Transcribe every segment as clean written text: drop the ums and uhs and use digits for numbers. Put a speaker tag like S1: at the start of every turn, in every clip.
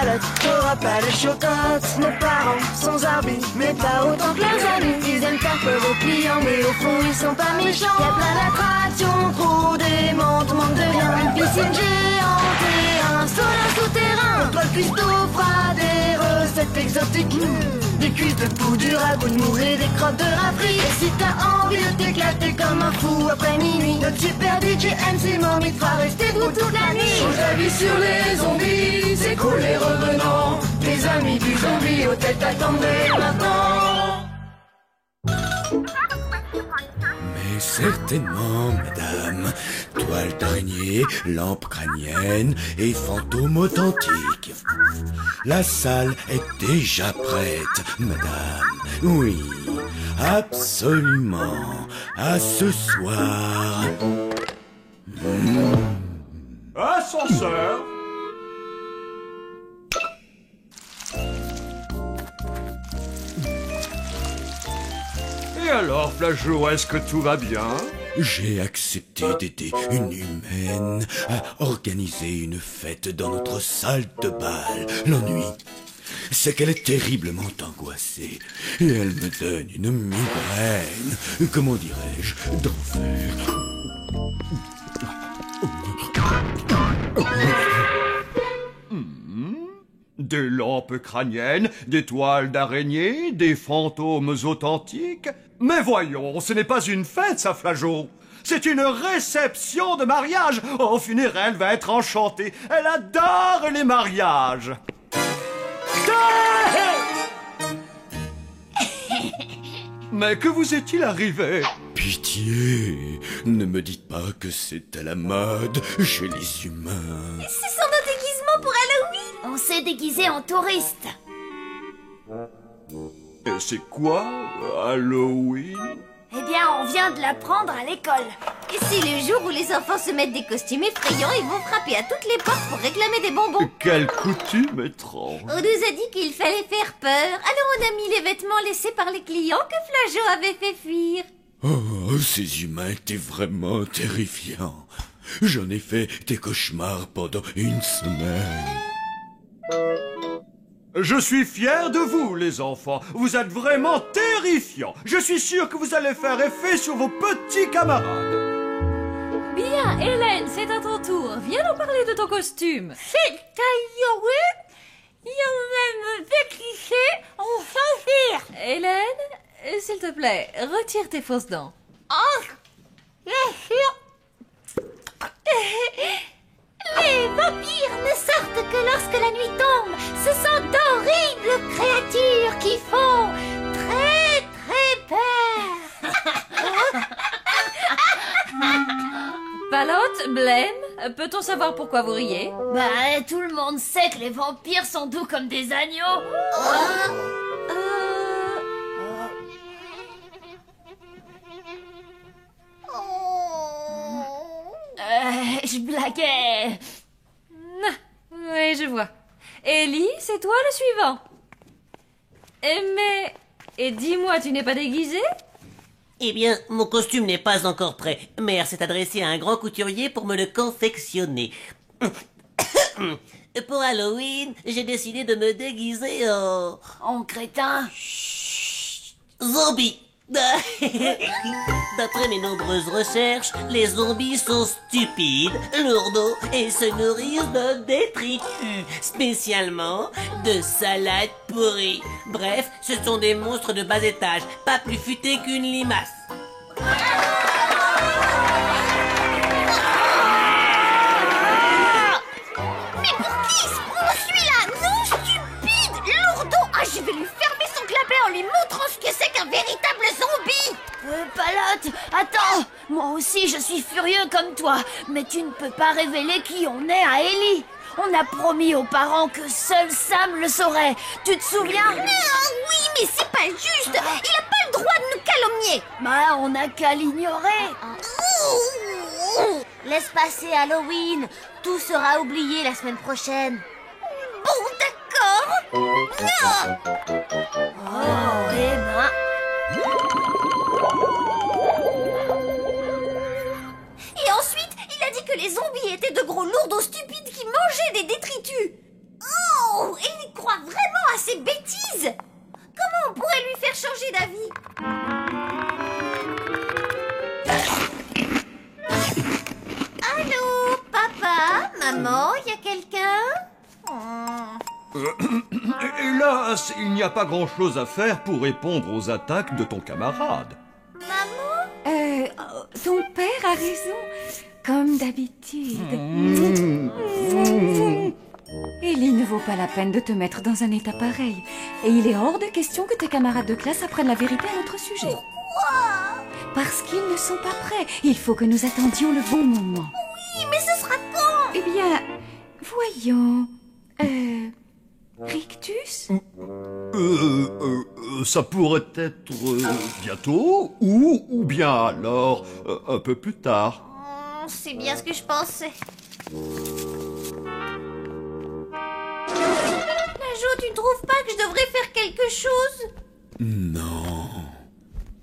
S1: calotte, t'auras pas de chocotte. Nos parents sont arbis, mais pas autant que leurs amis. Ils aiment faire peur aux clients, mais au fond ils sont pas méchants. Y'a plein d'attractions, trop démentes, manque de rien. Une piscine géante et un sauna souterrain. Notre cuistot fera des recettes exotiques. Des cuisses de poux, du ragoût de moule et des crottes de rafraîchis. Et si t'as envie de t'éclater comme un fou après minuit, notre super DJ MC Mommy te fera rester debout toute la nuit. Change d'avis sur les zombies, c'est cool les revenants. Les amis du zombie, hôtel t'attendent dès maintenant.
S2: Mais certainement, madame. Toile d'araignée, lampe crânienne et fantôme authentique. La salle est déjà prête, madame. Oui, absolument. À ce soir.
S3: Ascenseur. Et alors, Flageot, est-ce que tout va bien?
S2: J'ai accepté d'aider une humaine à organiser une fête dans notre salle de bal. L'ennui, c'est qu'elle est terriblement angoissée et elle me donne une migraine, comment dirais-je, d'enfer.
S3: Des lampes crâniennes, des toiles d'araignée, des fantômes authentiques. Mais voyons, ce n'est pas une fête, ça, Flageot. C'est une réception de mariage. Oh, Funérelle va être enchantée. Elle adore les mariages. Mais que vous est-il arrivé?
S2: Pitié, ne me dites pas que c'est à la mode chez les humains.
S4: C'est son déguisement pour Halloween. On s'est déguisé en touriste.
S3: Et c'est quoi, Halloween?
S4: Eh bien, on vient de l'apprendre à l'école. Et c'est le jour où les enfants se mettent des costumes effrayants, ils vont frapper à toutes les portes pour réclamer des bonbons.
S3: Quelle coutume étrange.
S4: On nous a dit qu'il fallait faire peur, alors on a mis les vêtements laissés par les clients que Flageot avait fait fuir.
S2: Oh, ces humains étaient vraiment terrifiants. J'en ai fait des cauchemars pendant une semaine.
S3: Je suis fier de vous, les enfants. Vous êtes vraiment terrifiants. Je suis sûr que vous allez faire effet sur vos petits camarades.
S5: Bien, Hélène, c'est à ton tour. Viens nous parler de ton costume.
S6: C'est Halloween. Il va me déguiser en vampire.
S5: Hélène, s'il te plaît, retire tes fausses dents.
S6: Oh, bien sûr.
S4: Les vampires ne sortent que lorsque la nuit tombe. Ce sont d'horribles créatures qui font très très peur.
S5: Palotte, Blême, peut-on savoir pourquoi vous riez?
S4: Bah, tout le monde sait que les vampires sont doux comme des agneaux. Je blaguais.
S5: Oui, je vois. Ellie, c'est toi le suivant. Et dis-moi, tu n'es pas déguisée?
S7: Eh bien, mon costume n'est pas encore prêt. Mère s'est adressée à un grand couturier pour me le confectionner. Pour Halloween, j'ai décidé de me déguiser
S4: En crétin.
S7: zombie. D'après mes nombreuses recherches, les zombies sont stupides, lourdeaux et se nourrissent de détritus, spécialement de salades pourries. Bref, ce sont des monstres de bas étage, pas plus futés qu'une limace.
S4: Mais pour qui se prend celui-là? Non, stupide, lourdeau. Ah, je vais lui fermer son clapet en lui montrant ce que c'est qu'un véritable zombie. Palotte, attends. Moi aussi, je suis furieux comme toi. Mais tu ne peux pas révéler qui on est à Ellie. On a promis aux parents que seul Sam le saurait. Tu te souviens? Oui, mais c'est pas juste. Il a pas le droit de nous calomnier. Bah, on n'a qu'à l'ignorer.
S8: Laisse passer Halloween. Tout sera oublié la semaine prochaine.
S4: Bon, d'accord.
S8: Oh, eh ben...
S4: Et ensuite, il a dit que les zombies étaient de gros lourdeaux stupides qui mangeaient des détritus. Oh, des bêtises. Comment on pourrait lui faire changer d'avis? Allô, papa, maman, y a quelqu'un?
S3: Hélas, il n'y a pas grand-chose à faire pour répondre aux attaques de ton camarade.
S4: Maman?
S6: Ton père a raison, comme d'habitude. Ellie ne vaut pas la peine de te mettre dans un état pareil. Et il est hors de question que tes camarades de classe apprennent la vérité à notre sujet.
S4: Pourquoi?
S6: Parce qu'ils ne sont pas prêts. Il faut que nous attendions le bon moment.
S4: Oui, mais ce sera quand?
S6: Eh bien, voyons... Rictus?
S3: Ça pourrait être bientôt, ou bien alors un peu plus tard.
S4: C'est bien ce que je pensais. Jo, tu ne trouves pas que je devrais faire quelque chose?
S2: Non.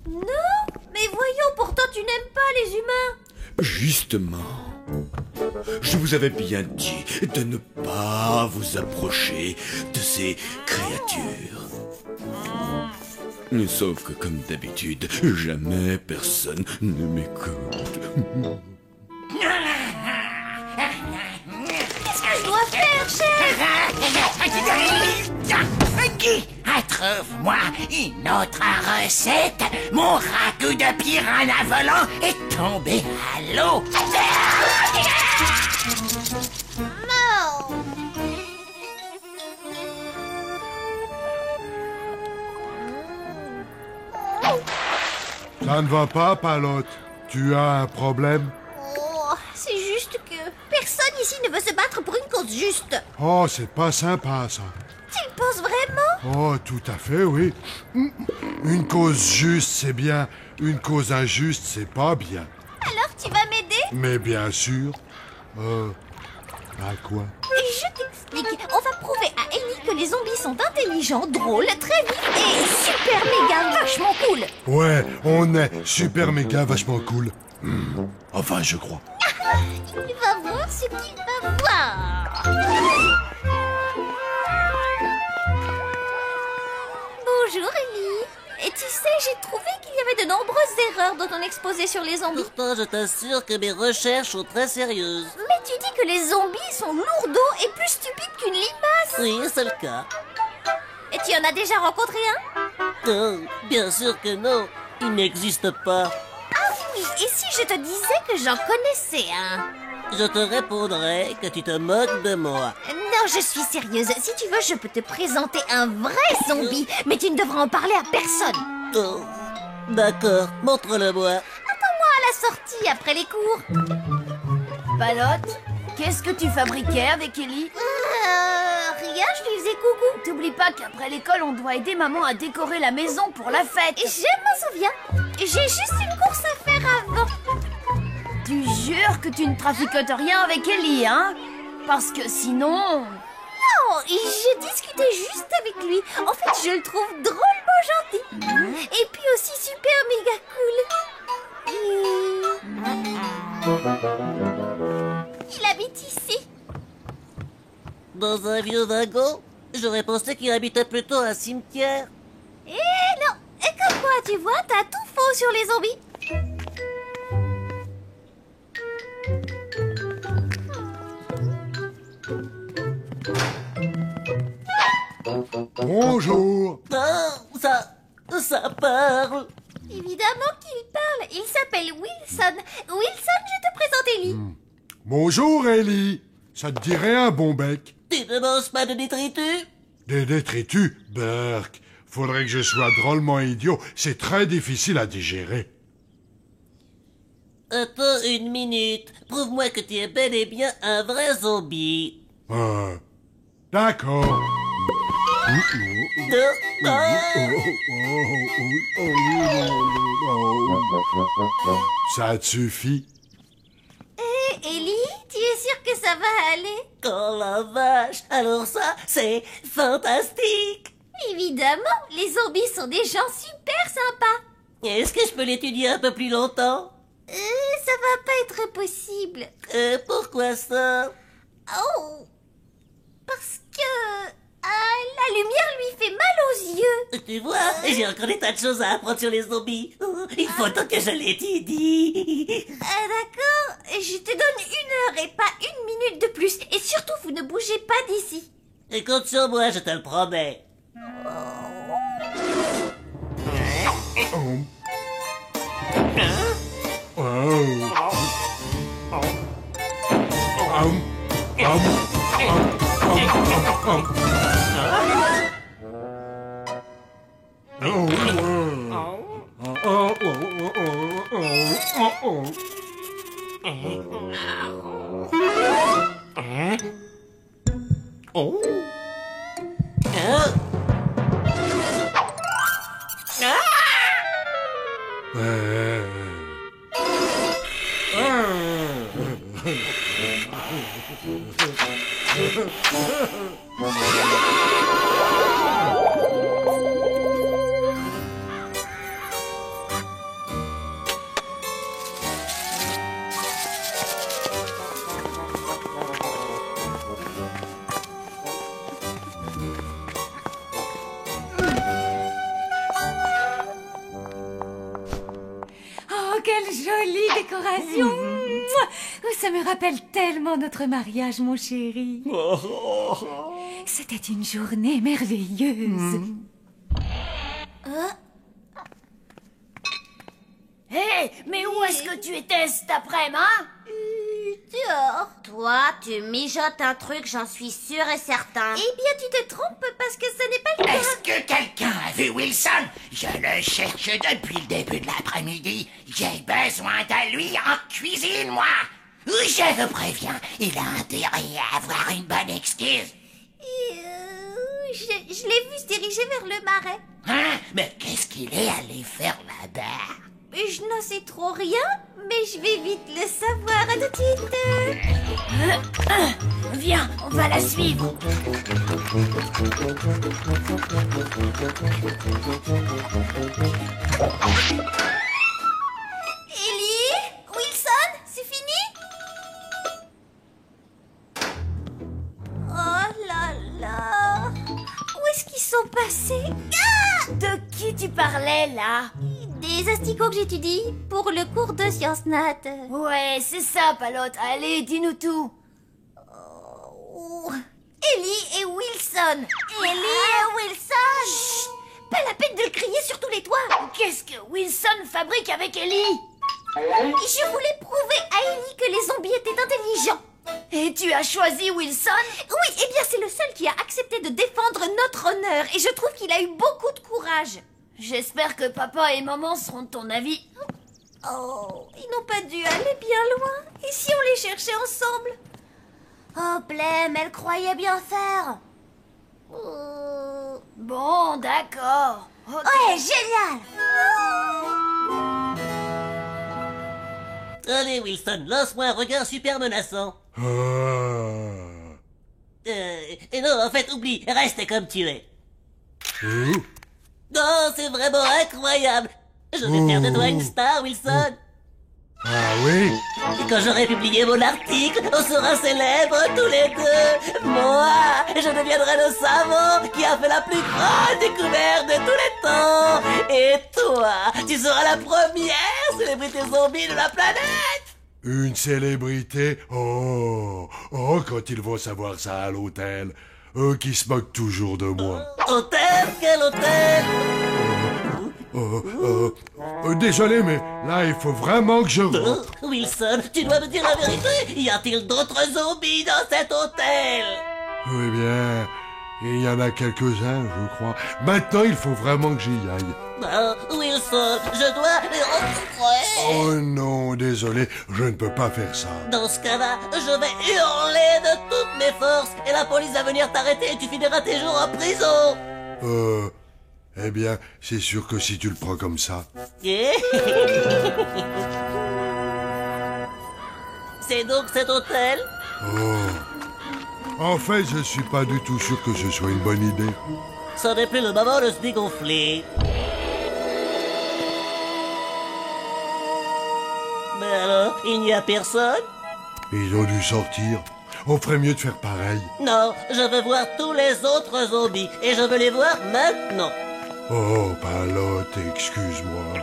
S4: Non? Mais voyons, pourtant tu n'aimes pas les humains.
S2: Justement, je vous avais bien dit de ne pas vous approcher de ces créatures. Sauf que, comme d'habitude, jamais personne ne m'écoute.
S4: Qu'est-ce que je dois faire, chef?
S9: Trouve-moi une autre recette. Mon ragoût de piranha volant est tombé à l'eau.
S4: Non.
S10: Ça ne va pas, Palotte? Tu as un problème?
S4: Oh, c'est juste que personne ici ne veut se battre pour une cause juste.
S10: Oh, c'est pas sympa, ça.
S4: Tu le penses vraiment?
S10: Oh, tout à fait, oui. Une cause juste, c'est bien. Une cause injuste, c'est pas bien.
S4: Alors tu vas m'aider?
S10: Mais bien sûr. À quoi?
S4: Je t'explique. On va prouver à Ellie que les zombies sont intelligents, drôles, très vifs et super méga vachement cool.
S10: Ouais, on est super méga vachement cool. Enfin, je crois.
S4: Il va voir ce qu'il va voir. Bonjour Ellie. Et tu sais, j'ai trouvé qu'il y avait de nombreuses erreurs dans ton exposé sur les zombies.
S7: Pourtant, je t'assure que mes recherches sont très sérieuses.
S4: Mais tu dis que les zombies sont lourdeaux et plus stupides qu'une limace.
S7: Oui, c'est le cas.
S4: Et tu en as déjà rencontré un?
S7: Non, bien sûr que non. Il n'existe pas.
S4: Ah oui, et si je te disais que j'en connaissais un?
S7: Je te répondrai que tu te moques de moi.
S4: Non, je suis sérieuse. Si tu veux, je peux te présenter un vrai zombie, mais tu ne devras en parler à personne.
S7: Oh, d'accord, montre-le-moi.
S4: Attends-moi à la sortie, après les cours.
S1: Palotte, qu'est-ce que tu fabriquais avec Ellie?
S4: Rien, je lui faisais coucou.
S1: T'oublies pas qu'après l'école, on doit aider maman à décorer la maison pour la fête.
S4: Je m'en souviens. J'ai juste une course à faire avant.
S1: Tu jures que tu ne traficotes rien avec Ellie, hein? Parce que sinon...
S4: Non, je discutais juste avec lui. En fait, je le trouve drôlement gentil. Et puis aussi super méga cool. Il habite ici.
S7: Dans un vieux wagon? J'aurais pensé qu'il habitait plutôt un cimetière.
S4: Eh non, et comme quoi, tu vois, t'as tout faux sur les zombies.
S10: Bonjour.
S7: Oh, ça parle.
S4: Évidemment qu'il parle. Il s'appelle Wilson. Wilson, je te présente Ellie.
S10: Bonjour, Ellie. Ça te dirait un bon bec?
S7: Tu ne manges pas de détritus?
S10: Des détritus? Berk. Faudrait que je sois drôlement idiot. C'est très difficile à digérer.
S7: Attends une minute. Prouve-moi que tu es bel et bien un vrai zombie.
S10: D'accord. Ça te suffit?
S4: Ellie, tu es sûre que ça va aller?
S7: Oh la vache. Alors ça, c'est fantastique.
S4: Évidemment, les zombies sont des gens super sympas.
S7: Est-ce que je peux l'étudier un peu plus longtemps?
S4: Ça va pas être possible.
S7: Pourquoi ça?
S4: Oh, parce que la lumière lui fait
S7: Tu vois, j'ai encore des tas de choses à apprendre sur les zombies. Il faut tant que je l'étudie.
S4: D'accord, je te donne 1 heure et pas 1 minute de plus. Et surtout, vous ne bougez pas d'ici.
S7: Et compte sur moi, je te le promets.
S6: Oh, quelle jolie décoration! Mouah. Oh, ça me rappelle tellement notre mariage, mon chéri. C'était une journée merveilleuse.
S4: Hé, mais où est-ce que tu étais cet après-midi, hein? Dehors.
S8: Toi, tu mijotes un truc, j'en suis sûre et certain.
S4: Eh bien, tu te trompes parce que ce n'est pas le cas.
S9: Est-ce que quelqu'un a vu Wilson? Je le cherche depuis le début de l'après-midi. J'ai besoin de lui en cuisine, moi. Je vous préviens, il a intérêt à avoir une bonne excuse.
S4: Je l'ai vu se diriger vers le marais.
S9: Hein? Mais qu'est-ce qu'il est allé faire là-bas?
S4: Je n'en sais trop rien, mais je vais vite le savoir. À tout de suite. Viens, on va la suivre. Ellie? Wilson? C'est fini? Oh là là. Où est-ce qu'ils sont passés? Ah! De qui tu parlais là? Des asticots que j'étudie pour le cours de sciences nat. Ouais, c'est ça, Palote. Allez, dis-nous tout. Ellie et Wilson. Ellie et Wilson. Chut, pas la peine de le crier sur tous les toits. Qu'est-ce que Wilson fabrique avec Ellie? Je voulais prouver à Ellie que les zombies étaient intelligents. Et tu as choisi Wilson? Oui, eh bien c'est le seul qui a accepté de défendre notre honneur. Et je trouve qu'il a eu beaucoup de courage. J'espère que papa et maman seront de ton avis. Oh, ils n'ont pas dû aller bien loin. Et si on les cherchait ensemble?
S8: Oh, Blême, elle croyait bien faire.
S4: Bon, d'accord. Okay.
S8: Ouais, génial.
S7: Allez, Wilson, lance-moi un regard super menaçant. Et non, en fait, oublie, reste comme tu es. Non, c'est vraiment incroyable. Je vais faire de toi une star, Wilson.
S10: Ah oui?
S7: Et quand j'aurai publié mon article, on sera célèbres tous les deux. Moi, je deviendrai le savant qui a fait la plus grande découverte de tous les temps. Et toi, tu seras la première célébrité zombie de la planète.
S10: Une célébrité? Oh, quand ils vont savoir ça à l'hôtel. Eux qui se moquent toujours de moi.
S7: Hôtel? Quel hôtel?
S10: Désolé, mais là, il faut vraiment que je rentre.
S7: Wilson, tu dois me dire la vérité. Y a-t-il d'autres zombies dans cet hôtel?
S10: Eh bien, il y en a quelques-uns, je crois. Maintenant, il faut vraiment que j'y aille.
S7: Wilson, je dois les rencontrer.
S10: Oh non, désolé, je ne peux pas faire ça.
S7: Dans ce cas-là, je vais hurler de toutes mes forces et la police va venir t'arrêter et tu finiras tes jours en prison.
S10: Eh bien, c'est sûr que si tu le prends comme ça...
S7: C'est donc cet hôtel?
S10: En fait, je suis pas du tout sûr que ce soit une bonne idée.
S7: Ça n'est plus le moment de se dégonfler. Mais alors, il n'y a personne?
S10: Ils ont dû sortir. On ferait mieux de faire pareil.
S7: Non, je veux voir tous les autres zombies et je veux les voir maintenant.
S10: Oh, Palotte, excuse-moi.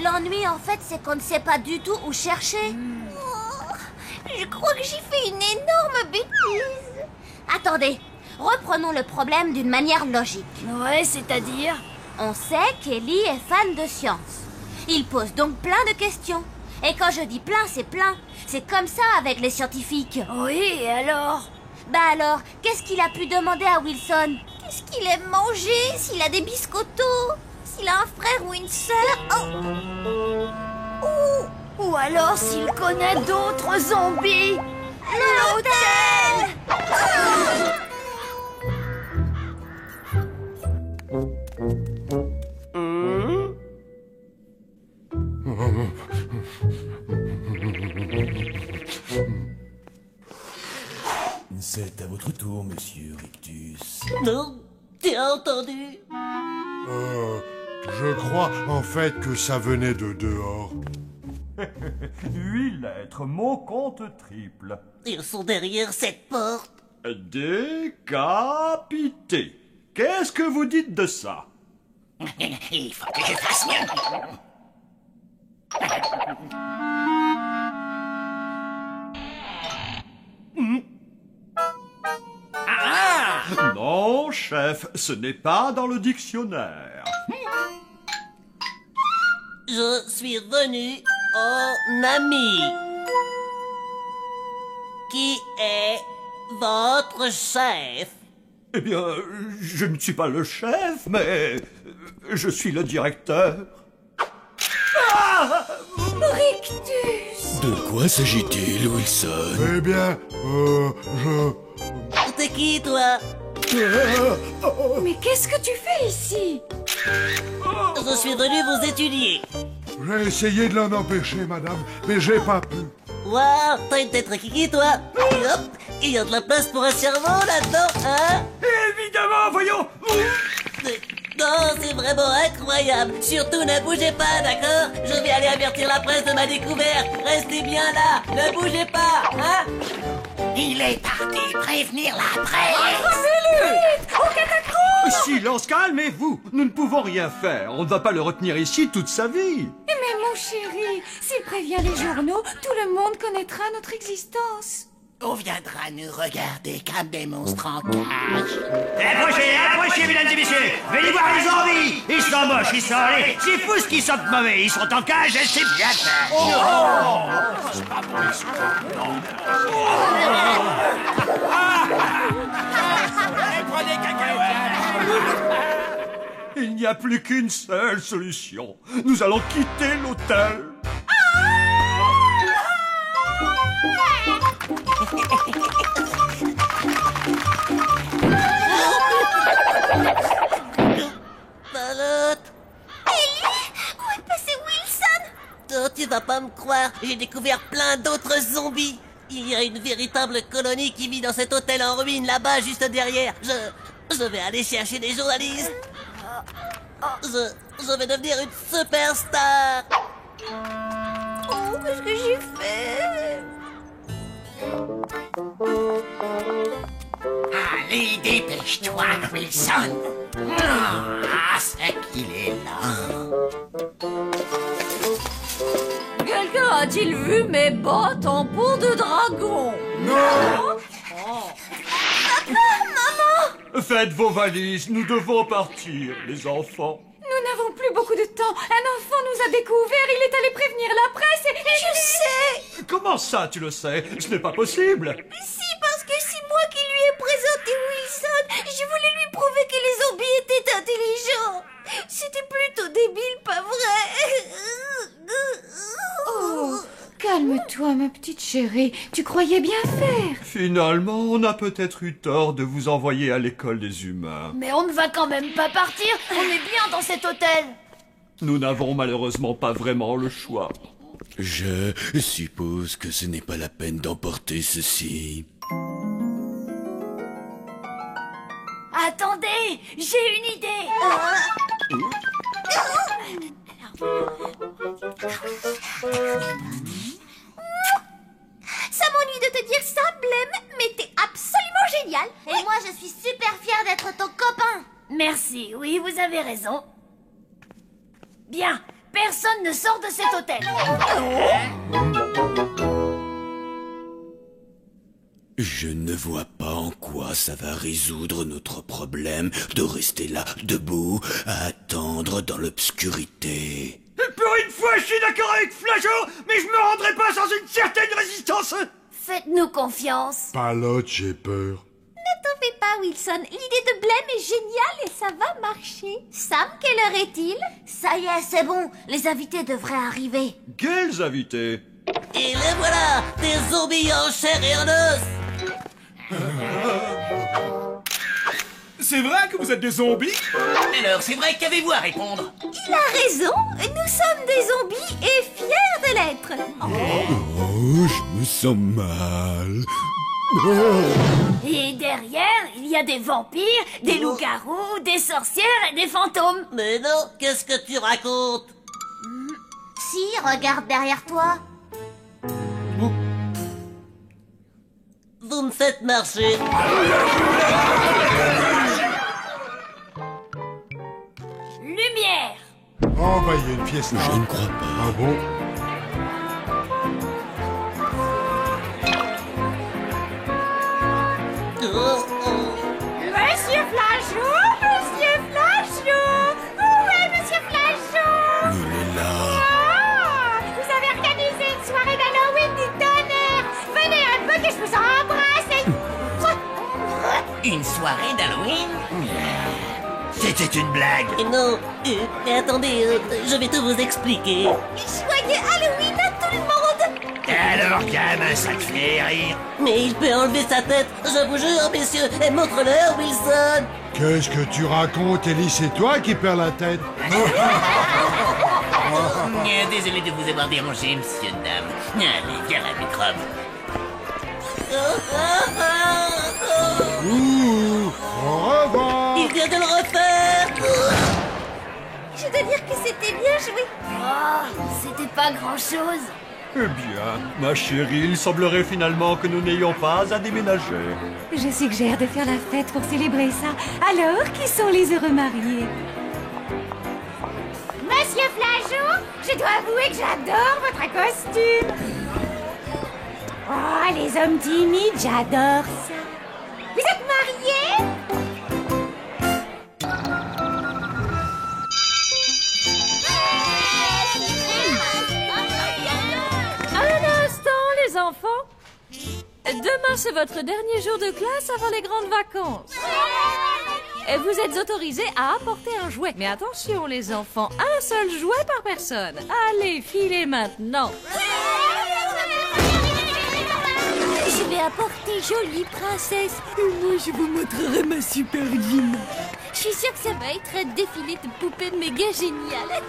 S8: L'ennui, en fait, c'est qu'on ne sait pas du tout où chercher.
S4: Je crois que j'ai fait une énorme bêtise.
S8: Attendez, reprenons le problème d'une manière logique.
S1: Ouais, c'est-à-dire?
S8: On sait qu'Ellie est fan de science. Il pose donc plein de questions. Et quand je dis plein, c'est plein. C'est comme ça avec les scientifiques.
S1: Oui, et alors?
S8: Bah alors, qu'est-ce qu'il a pu demander à Wilson?
S4: Qu'est-ce qu'il aime manger? S'il a des biscottos? S'il a un frère ou une sœur?
S1: Ou alors s'il connaît d'autres zombies?
S4: L'hôtel!
S2: C'est à votre tour, monsieur Rictus.
S7: Non, tu as entendu?
S10: Je crois en fait que ça venait de dehors.
S3: 8 lettres, mon compte triple.
S7: Ils sont derrière cette porte.
S3: Décapité. Qu'est-ce que vous dites de ça?
S9: Il faut que je fasse mieux.
S3: Non, chef, ce n'est pas dans le dictionnaire.
S7: Je suis venu en ami. Qui est votre chef?
S3: Eh bien, je ne suis pas le chef, mais je suis le directeur.
S6: Rictus!
S2: De quoi s'agit-il, Wilson?
S10: Eh bien,
S7: T'es qui, toi?
S6: Mais qu'est-ce que tu fais ici?
S7: Je suis venu vous étudier.
S10: J'ai essayé de l'en empêcher, madame, mais j'ai pas pu.
S7: Waouh, t'as une tête kiki, toi. Et hop, il y a de la place pour un cerveau là-dedans, hein?
S3: Évidemment, voyons.
S7: Non, c'est vraiment incroyable. Surtout, ne bougez pas, d'accord? Je vais aller avertir la presse de ma découverte. Restez bien là, ne bougez pas, hein?
S9: Il est parti prévenir la presse.
S3: Silence, calmez-vous. Nous ne pouvons rien faire. On ne va pas le retenir ici toute sa vie.
S6: Mais mon chéri, s'il prévient les journaux, tout le monde connaîtra notre existence.
S9: On viendra nous regarder comme des monstres en cage.
S11: Approchez, approchez, mesdames et messieurs. Venez voir les zombies. Ils sont moches, ils sont laids. C'est fou ce qu'ils sentent mauvais. Ils sont en cage et c'est bien fait.
S9: Prenez cacahuètes.
S3: Il n'y a plus qu'une seule solution. Nous allons quitter l'hôtel.
S7: Palotte!
S4: Où est passé Wilson?
S7: Oh, tu vas pas me croire, j'ai découvert plein d'autres zombies. Il y a une véritable colonie qui vit dans cet hôtel en ruine là-bas, juste derrière. Je vais aller chercher des journalistes. Je vais devenir une superstar.
S4: Oh, qu'est-ce que j'ai fait?
S9: Allez, dépêche-toi, Wilson. Ah, c'est qu'il est là.
S5: Quelqu'un a-t-il vu mes bottes en peau de dragon?
S10: Non!
S3: Faites vos valises. Nous devons partir, les enfants.
S6: Nous n'avons plus beaucoup de temps. Un enfant nous a découvert, il est allé prévenir la presse et...
S4: Je sais!
S3: Comment ça, tu le sais? Ce n'est pas possible.
S4: Si, parce que c'est moi qui lui ai présenté Wilson. Je voulais lui prouver que les zombies étaient intelligents. C'était plutôt débile, pas vrai?
S6: Oh, calme-toi, ma petite chérie. Tu croyais bien faire.
S3: Finalement, on a peut-être eu tort de vous envoyer à l'école des humains.
S1: Mais on ne va quand même pas partir. On est bien dans cet hôtel.
S3: Nous n'avons malheureusement pas vraiment le choix.
S2: Je suppose que ce n'est pas la peine d'emporter ceci.
S1: Attendez, j'ai une idée.
S4: Ça m'ennuie de te dire ça, Blême, mais t'es absolument suis super fière d'être ton copain.
S1: Merci, oui, vous avez raison. Bien, personne ne sort de cet hôtel.
S2: Je ne vois pas en quoi ça va résoudre notre problème de rester là, debout, à attendre dans l'obscurité.
S11: Pour une fois, je suis d'accord avec Flageot, mais je me rendrai pas sans une certaine résistance.
S1: Faites-nous confiance.
S10: Palote, j'ai peur.
S4: Ne t'en fais pas, Wilson. L'idée de Blême est géniale et ça va marcher. Sam, quelle heure est-il?
S8: Ça y est, c'est bon. Les invités devraient arriver.
S3: Quels invités?
S7: Et les voilà, des zombies en chair et en os.
S12: C'est vrai que vous êtes des zombies?
S9: Alors, c'est vrai, qu'avez-vous à répondre?
S4: Il a raison. Nous sommes des zombies et fiers de l'être.
S2: Oh, je me sens mal.
S1: Et derrière, il y a des vampires, des loups-garous, des sorcières et des fantômes.
S7: Mais non, qu'est-ce que tu racontes?
S8: Si, regarde derrière toi.
S7: Vous me faites marcher.
S1: Lumière.
S10: Oh, bah, il y a une pièce là.
S2: Je ne crois pas.
S10: Ah bon?
S4: Monsieur Flageot, Monsieur Flageot. Où est Monsieur Flageot?
S2: Il est là.
S4: Ah, vous avez organisé une soirée d'Halloween du tonnerre. Venez un peu que je vous embrasse.
S9: Une soirée d'Halloween? C'était une blague.
S7: Et non, mais attendez, je vais tout vous expliquer.
S4: Joyeux Halloween à tout le monde.
S9: Alors, gamin, ça te fait rire?
S7: Mais il peut enlever sa tête, je vous jure, messieurs, et montre-leur, Wilson.
S10: Qu'est-ce que tu racontes, Ellie? C'est toi qui perds la tête.
S9: Désolé de vous avoir dérangé, monsieur, dame. Allez, viens la microbe.
S10: Ouh, au revoir.
S7: Il vient de le refaire.
S4: Je dois dire que c'était bien joué.
S1: Oh, c'était pas grand-chose.
S3: Eh bien, ma chérie, il semblerait finalement que nous n'ayons pas à déménager.
S6: Je suggère de faire la fête pour célébrer ça. Alors, qui sont les heureux mariés?
S4: Monsieur Flageot, je dois avouer que j'adore votre costume. Oh, les hommes timides, j'adore ça. Vous êtes mariés?
S5: Un instant, les enfants. Demain, c'est votre dernier jour de classe avant les grandes vacances. Et vous êtes autorisés à apporter un jouet. Mais attention, les enfants, un seul jouet par personne. Allez, filez maintenant.
S4: Je vais apporter jolie princesse. Et moi, je vous montrerai ma super jean. Je suis sûre que ça va être un défilé de poupées méga génial.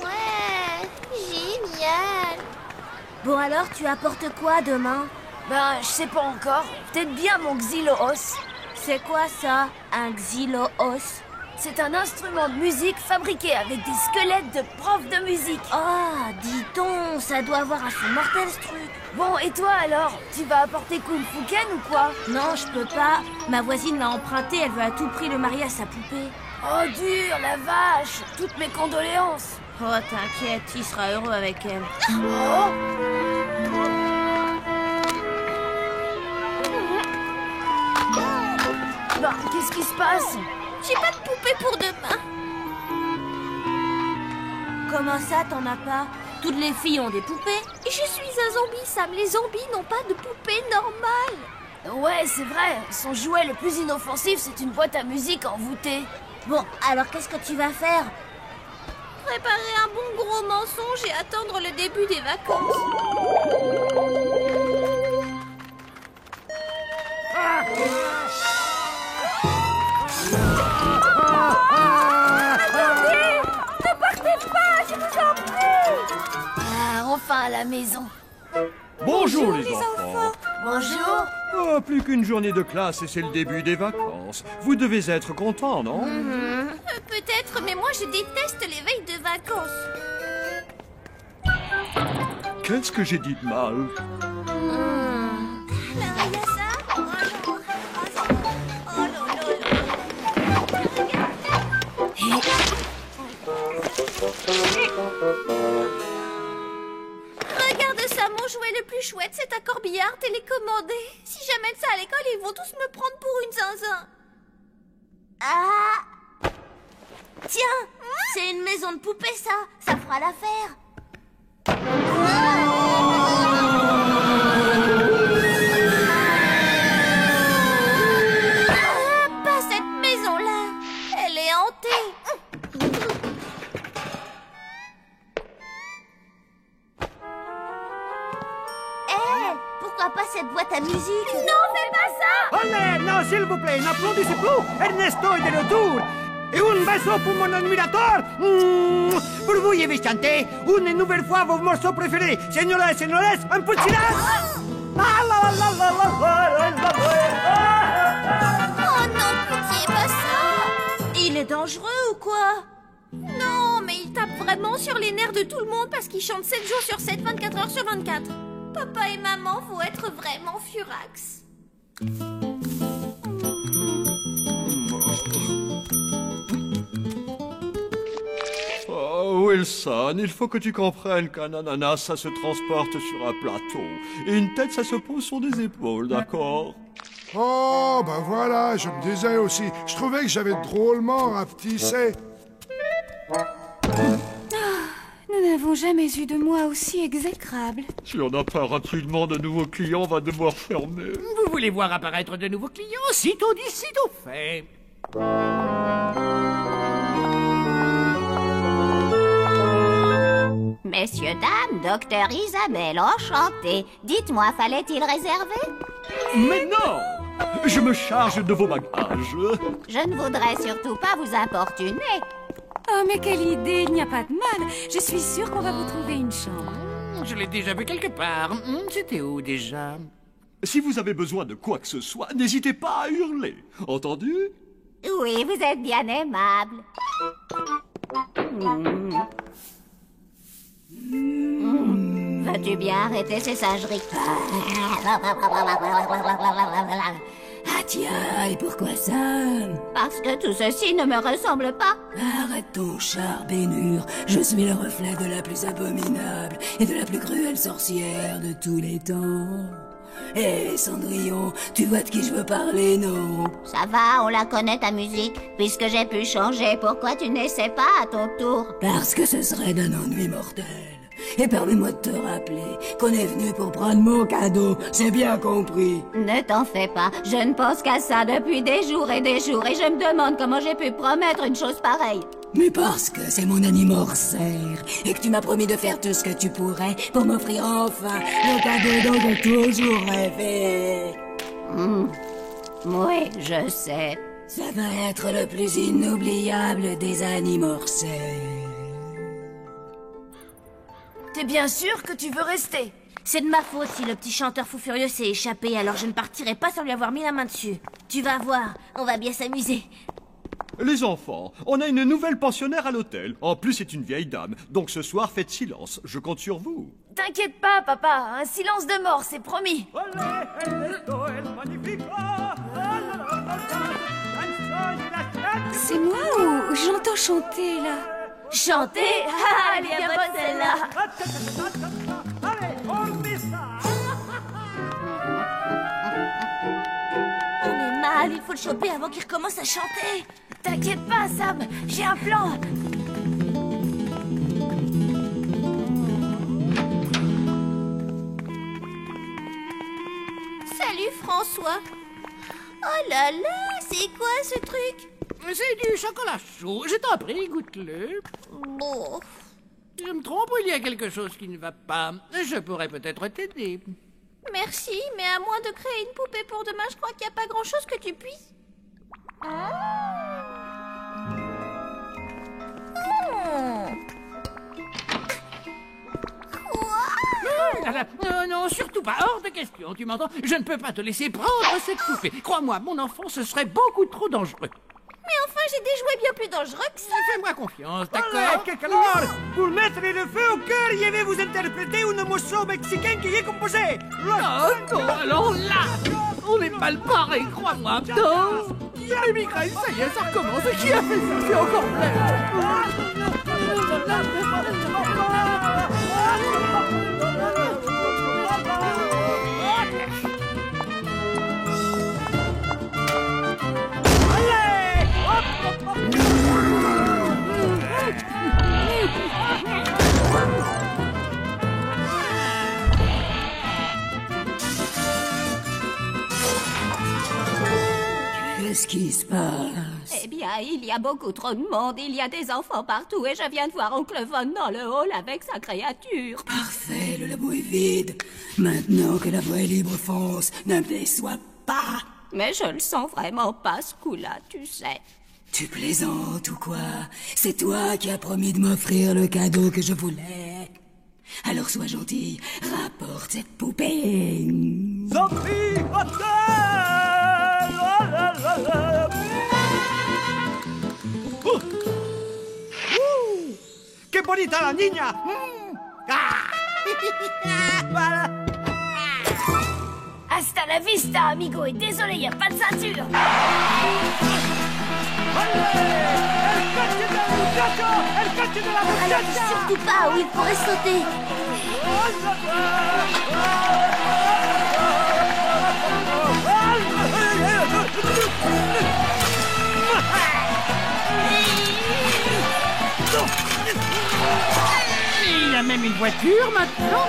S8: Ouais, génial. Bon alors, tu apportes quoi demain?
S1: Ben, je sais pas encore. Peut-être bien mon xyloos.
S8: C'est quoi ça, un xyloos?
S1: C'est un instrument de musique fabriqué avec des squelettes de profs de musique.
S8: Ah, dis donc, ça doit avoir un son mortel ce truc.
S1: Bon, et toi alors? Tu vas apporter Kung Fu Ken ou quoi?
S8: Non, je peux pas. Ma voisine l'a emprunté, elle veut à tout prix le marier à sa poupée.
S1: Oh, dur, la vache! Toutes mes condoléances.
S8: Oh, t'inquiète, il sera heureux avec elle.
S1: Oh! Bah, qu'est-ce qui se passe?
S4: J'ai pas de poupée pour demain.
S8: Comment ça, t'en as pas? Toutes les filles ont des poupées.
S4: Je suis un zombie, Sam. Les zombies n'ont pas de poupée normale.
S1: Ouais, c'est vrai. Son jouet le plus inoffensif, c'est une boîte à musique envoûtée.
S8: Bon, alors qu'est-ce que tu vas faire?
S4: Préparer un bon gros mensonge et attendre le début des vacances.
S1: Attendez! Ne partez pas, je vous en prie! Ah, enfin à la maison.
S3: Bonjour les enfants.
S1: Bonjour.
S3: Oh, plus qu'une journée de classe et c'est le début des vacances. Vous devez être contents, non?
S4: Peut-être, mais moi je déteste les veilles de vacances.
S3: Qu'est-ce que j'ai dit de mal?
S4: Regarde ça, mon jouet le plus chouette, c'est un corbillard télécommandé. Si j'amène ça à l'école, ils vont tous me prendre pour une zinzin.
S8: Ah! Tiens, c'est une maison de poupée, ça. Ça fera l'affaire.
S4: Pas cette maison-là. Elle est hantée.
S8: Pourquoi pas cette boîte à musique?
S4: Non, fais pas ça!
S11: Olé, non, s'il vous plaît, n'applaudissez plus. Ernesto est de retour. Et un beso pour mon admirateur. Pour vous, je vais chanter une nouvelle fois vos morceaux préférés. Señoras et señores, un peu de silence.
S4: Oh non, pitié, pas ça! Il est dangereux ou quoi? Non, mais il tape vraiment sur les nerfs de tout le monde parce qu'il chante 7 jours sur 7, 24 heures sur 24. Papa et maman vont être vraiment furax.
S3: Oh, Wilson, il faut que tu comprennes qu'un ananas, ça se transporte sur un plateau. Et une tête, ça se pose sur des épaules, d'accord?
S10: Oh, ben voilà, je me disais aussi. Je trouvais que j'avais drôlement rapetissé.
S6: Nous n'avons jamais eu de mois aussi exécrable.
S3: Si on n'a pas rapidement de nouveaux clients, on va devoir fermer.
S11: Vous voulez voir apparaître de nouveaux clients? Sitôt dit, sitôt fait.
S8: Messieurs, dames, docteur Isabelle, enchantée. Dites-moi, fallait-il réserver?
S3: Mais non! Je me charge de vos bagages.
S8: Je ne voudrais surtout pas vous importuner.
S6: Oh, mais quelle idée, il n'y a pas de mal. Je suis sûre qu'on va vous trouver une chambre.
S11: Je l'ai déjà vu quelque part. C'était où déjà?
S3: Si vous avez besoin de quoi que ce soit, n'hésitez pas à hurler. Entendu?
S8: Oui, vous êtes bien aimable. Vas-tu bien arrêter ces singeries?
S13: Ah tiens, et pourquoi ça?
S8: Parce que tout ceci ne me ressemble pas.
S13: Arrête ton char, Bénure. Je suis le reflet de la plus abominable et de la plus cruelle sorcière de tous les temps. Hé, Cendrillon, tu vois de qui je veux parler, non?
S8: Ça va, on la connaît ta musique. Puisque j'ai pu changer, pourquoi tu n'essaies pas à ton tour?
S13: Parce que ce serait d'un ennui mortel. Et permets-moi de te rappeler qu'on est venu pour prendre mon cadeau, c'est bien compris.
S8: Ne t'en fais pas, je ne pense qu'à ça depuis des jours, et je me demande comment j'ai pu promettre une chose pareille.
S13: Mais parce que c'est mon anniversaire, et que tu m'as promis de faire tout ce que tu pourrais pour m'offrir enfin le cadeau dont j'ai toujours rêvé.
S8: Oui, je sais.
S13: Ça va être le plus inoubliable des anniversaires.
S4: T'es bien sûr que tu veux rester?
S8: C'est de ma faute si le petit chanteur fou furieux s'est échappé, alors je ne partirai pas sans lui avoir mis la main dessus. Tu vas voir, on va bien s'amuser.
S3: Les enfants, on a une nouvelle pensionnaire à l'hôtel. En plus, c'est une vieille dame. Donc ce soir, faites silence. Je compte sur vous.
S4: T'inquiète pas, papa. Un silence de mort, c'est promis.
S6: C'est moi ou j'entends chanter, là?
S4: Chanter? Ah, elle est bien bonne, celle-là.
S8: On est mal, il faut le choper avant qu'il recommence à chanter.
S4: T'inquiète pas, Sam, j'ai un plan.
S8: Salut, François. Oh là là, c'est quoi ce truc?
S11: C'est du chocolat chaud. Je t'en prie, goûte-le.
S8: Bon.
S11: Je me trompe ou il y a quelque chose qui ne va pas? Je pourrais peut-être t'aider.
S4: Merci, mais à moins de créer une poupée pour demain, je crois qu'il n'y a pas grand-chose que tu puisses.
S11: Non, non, surtout pas, hors de question, tu m'entends? Je ne peux pas te laisser prendre cette poupée. Crois-moi, mon enfant, ce serait beaucoup trop dangereux.
S4: Mais enfin, j'ai des jouets bien plus dangereux que ça.
S11: Fais-moi confiance, d'accord? Alors, pour mettre le feu au cœur, je vais vous interpréter un morceau mexicain qui est composé.
S7: Non, alors là, on est mal barré, crois-moi. Non, les migraines, ça y est, ça recommence. Qui a fait ça? C'est encore pire.
S13: Qu'est-ce qui se passe?
S14: Eh bien, il y a beaucoup trop de monde, il y a des enfants partout et je viens de voir Oncle Von dans le hall avec sa créature.
S13: Parfait, le labo est vide. Maintenant que la voie est libre, fonce, ne me déçois pas.
S14: Mais je le sens vraiment pas ce coup-là, tu sais.
S13: Tu plaisantes ou quoi? C'est toi qui as promis de m'offrir le cadeau que je voulais. Alors sois gentil, rapporte cette poupée.
S11: Zombie Hotel! ¡Qué bonita la niña! Voilà.
S4: Hasta la vista, amigo, et désolé, y a pas de ceinture.
S8: Alors surtout pas où il pourrait sauter.
S11: Il y a même une voiture maintenant.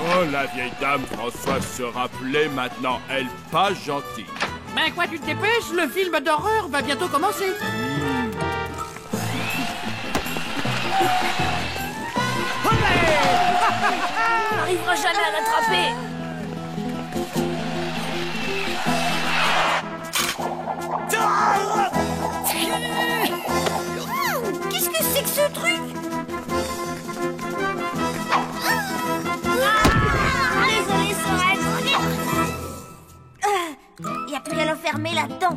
S12: Oh, la vieille dame Françoise se rappelait maintenant, elle pas gentille.
S11: Ben quoi, tu te dépêches, le film d'horreur va bientôt commencer.
S4: On n'arrivera jamais à l'attraper.
S8: Qu'est-ce que c'est que ce truc?
S4: Désolé, Sorel.
S8: Y a plus à l'enfermer là-dedans.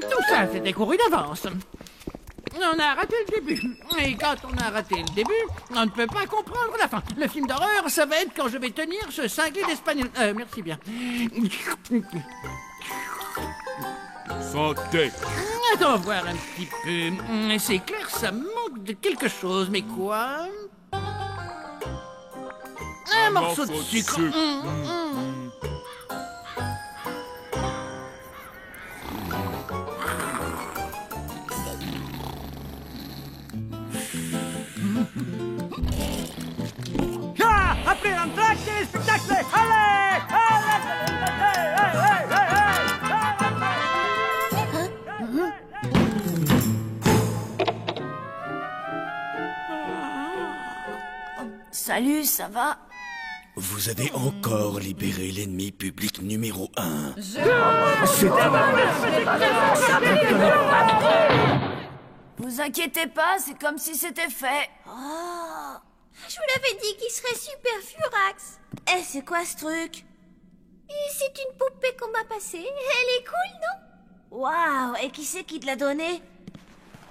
S11: Tout ça, c'était couru d'avance. On a raté le début. Et quand on a raté le début, on ne peut pas comprendre la fin. Le film d'horreur, ça va être quand je vais tenir ce cinglé d'espagnol. Merci bien.
S12: Santé.
S11: Attends voir un petit peu. C'est clair, ça manque de quelque chose. Mais quoi? Un morceau de sucre. Ah, après l'entracte, le spectacle. Allez,
S4: Salut, ça va?
S2: Vous avez encore libéré l'ennemi public numéro 1.
S4: Vous inquiétez pas, c'est comme si c'était fait.
S8: Oh, je vous l'avais dit qu'il serait super furax. Eh, c'est quoi ce truc? C'est une poupée qu'on m'a passée. Elle est cool, non? Waouh, et qui c'est qui te l'a donnée?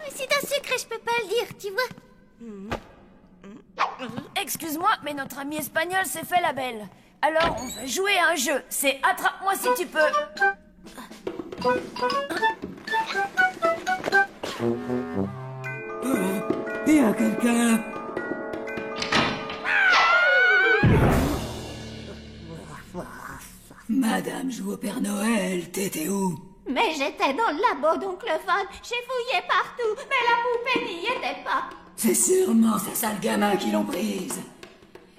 S8: C'est un secret, je peux pas le dire, tu vois.
S1: Excuse-moi, mais notre ami espagnol s'est fait la belle. Alors, on va jouer à un jeu. C'est attrape-moi si tu peux.
S13: Il y a quelqu'un. Madame joue au Père Noël, t'étais où?
S14: Mais j'étais dans le labo d'Oncle Von. J'ai fouillé partout, mais la poupée n'y était pas.
S13: C'est sûrement ces sales gamins qui l'ont prise.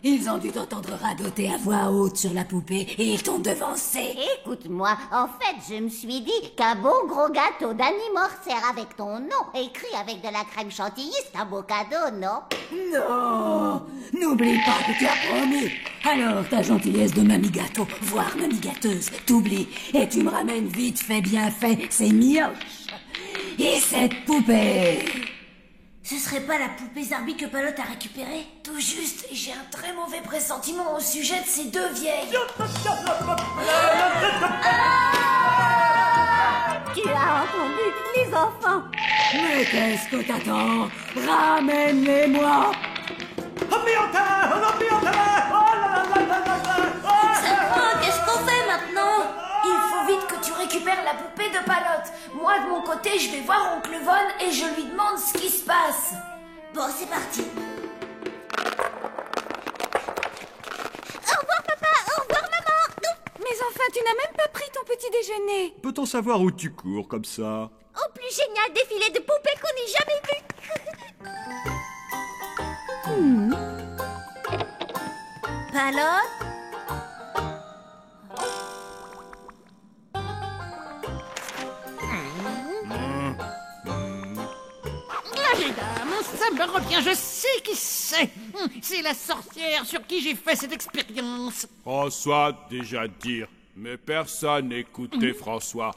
S13: Ils ont dû t'entendre radoter à voix haute sur la poupée et ils t'ont devancé.
S4: Écoute-moi, en fait, je me suis dit qu'un bon gros gâteau d'anniversaire avec ton nom, écrit avec de la crème chantilly, c'est un beau cadeau, non?
S13: Non, n'oublie pas que tu as promis. Alors ta gentillesse de mamie gâteau, voire mamie gâteuse, t'oublie et tu me ramènes vite fait bien fait ces mioches. Et cette poupée.
S1: Ce serait pas la poupée Zarbi que Palote a récupérée? Tout juste, et j'ai un très mauvais pressentiment au sujet de ces deux vieilles.
S14: Tu as entendu, les enfants?
S13: Mais qu'est-ce que t'attends? Ramène-les-moi.
S1: Qu'est-ce qu'on fait maintenant? Il faut vite que tu récupères la poupée de Palote. Moi, de mon côté, je vais voir Oncle Von et je lui demande ce qui se passe. Bon, c'est parti.
S4: Au revoir, papa. Au revoir, maman.
S6: Mais enfin, tu n'as même pas pris ton petit déjeuner.
S3: Peut-on savoir où tu cours comme ça?
S4: Au plus génial défilé de poupées qu'on ait jamais vu. Palote?
S11: Ça me revient, je sais qui c'est. C'est la sorcière sur qui j'ai fait cette expérience.
S12: François, déjà dire. Mais personne n'écoutait François.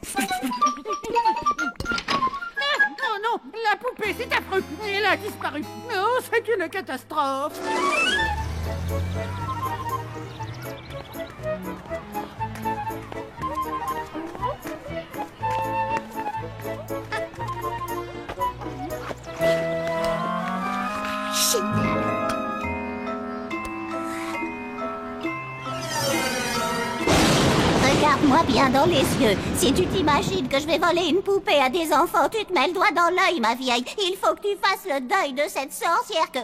S11: Non, non, la poupée, c'est affreux. Elle a disparu. Oh, c'est une catastrophe.
S4: Regarde-moi bien dans les yeux. Si tu t'imagines que je vais voler une poupée à des enfants, tu te mets le doigt dans l'œil, ma vieille. Il faut que tu fasses le deuil de cette sorcière que...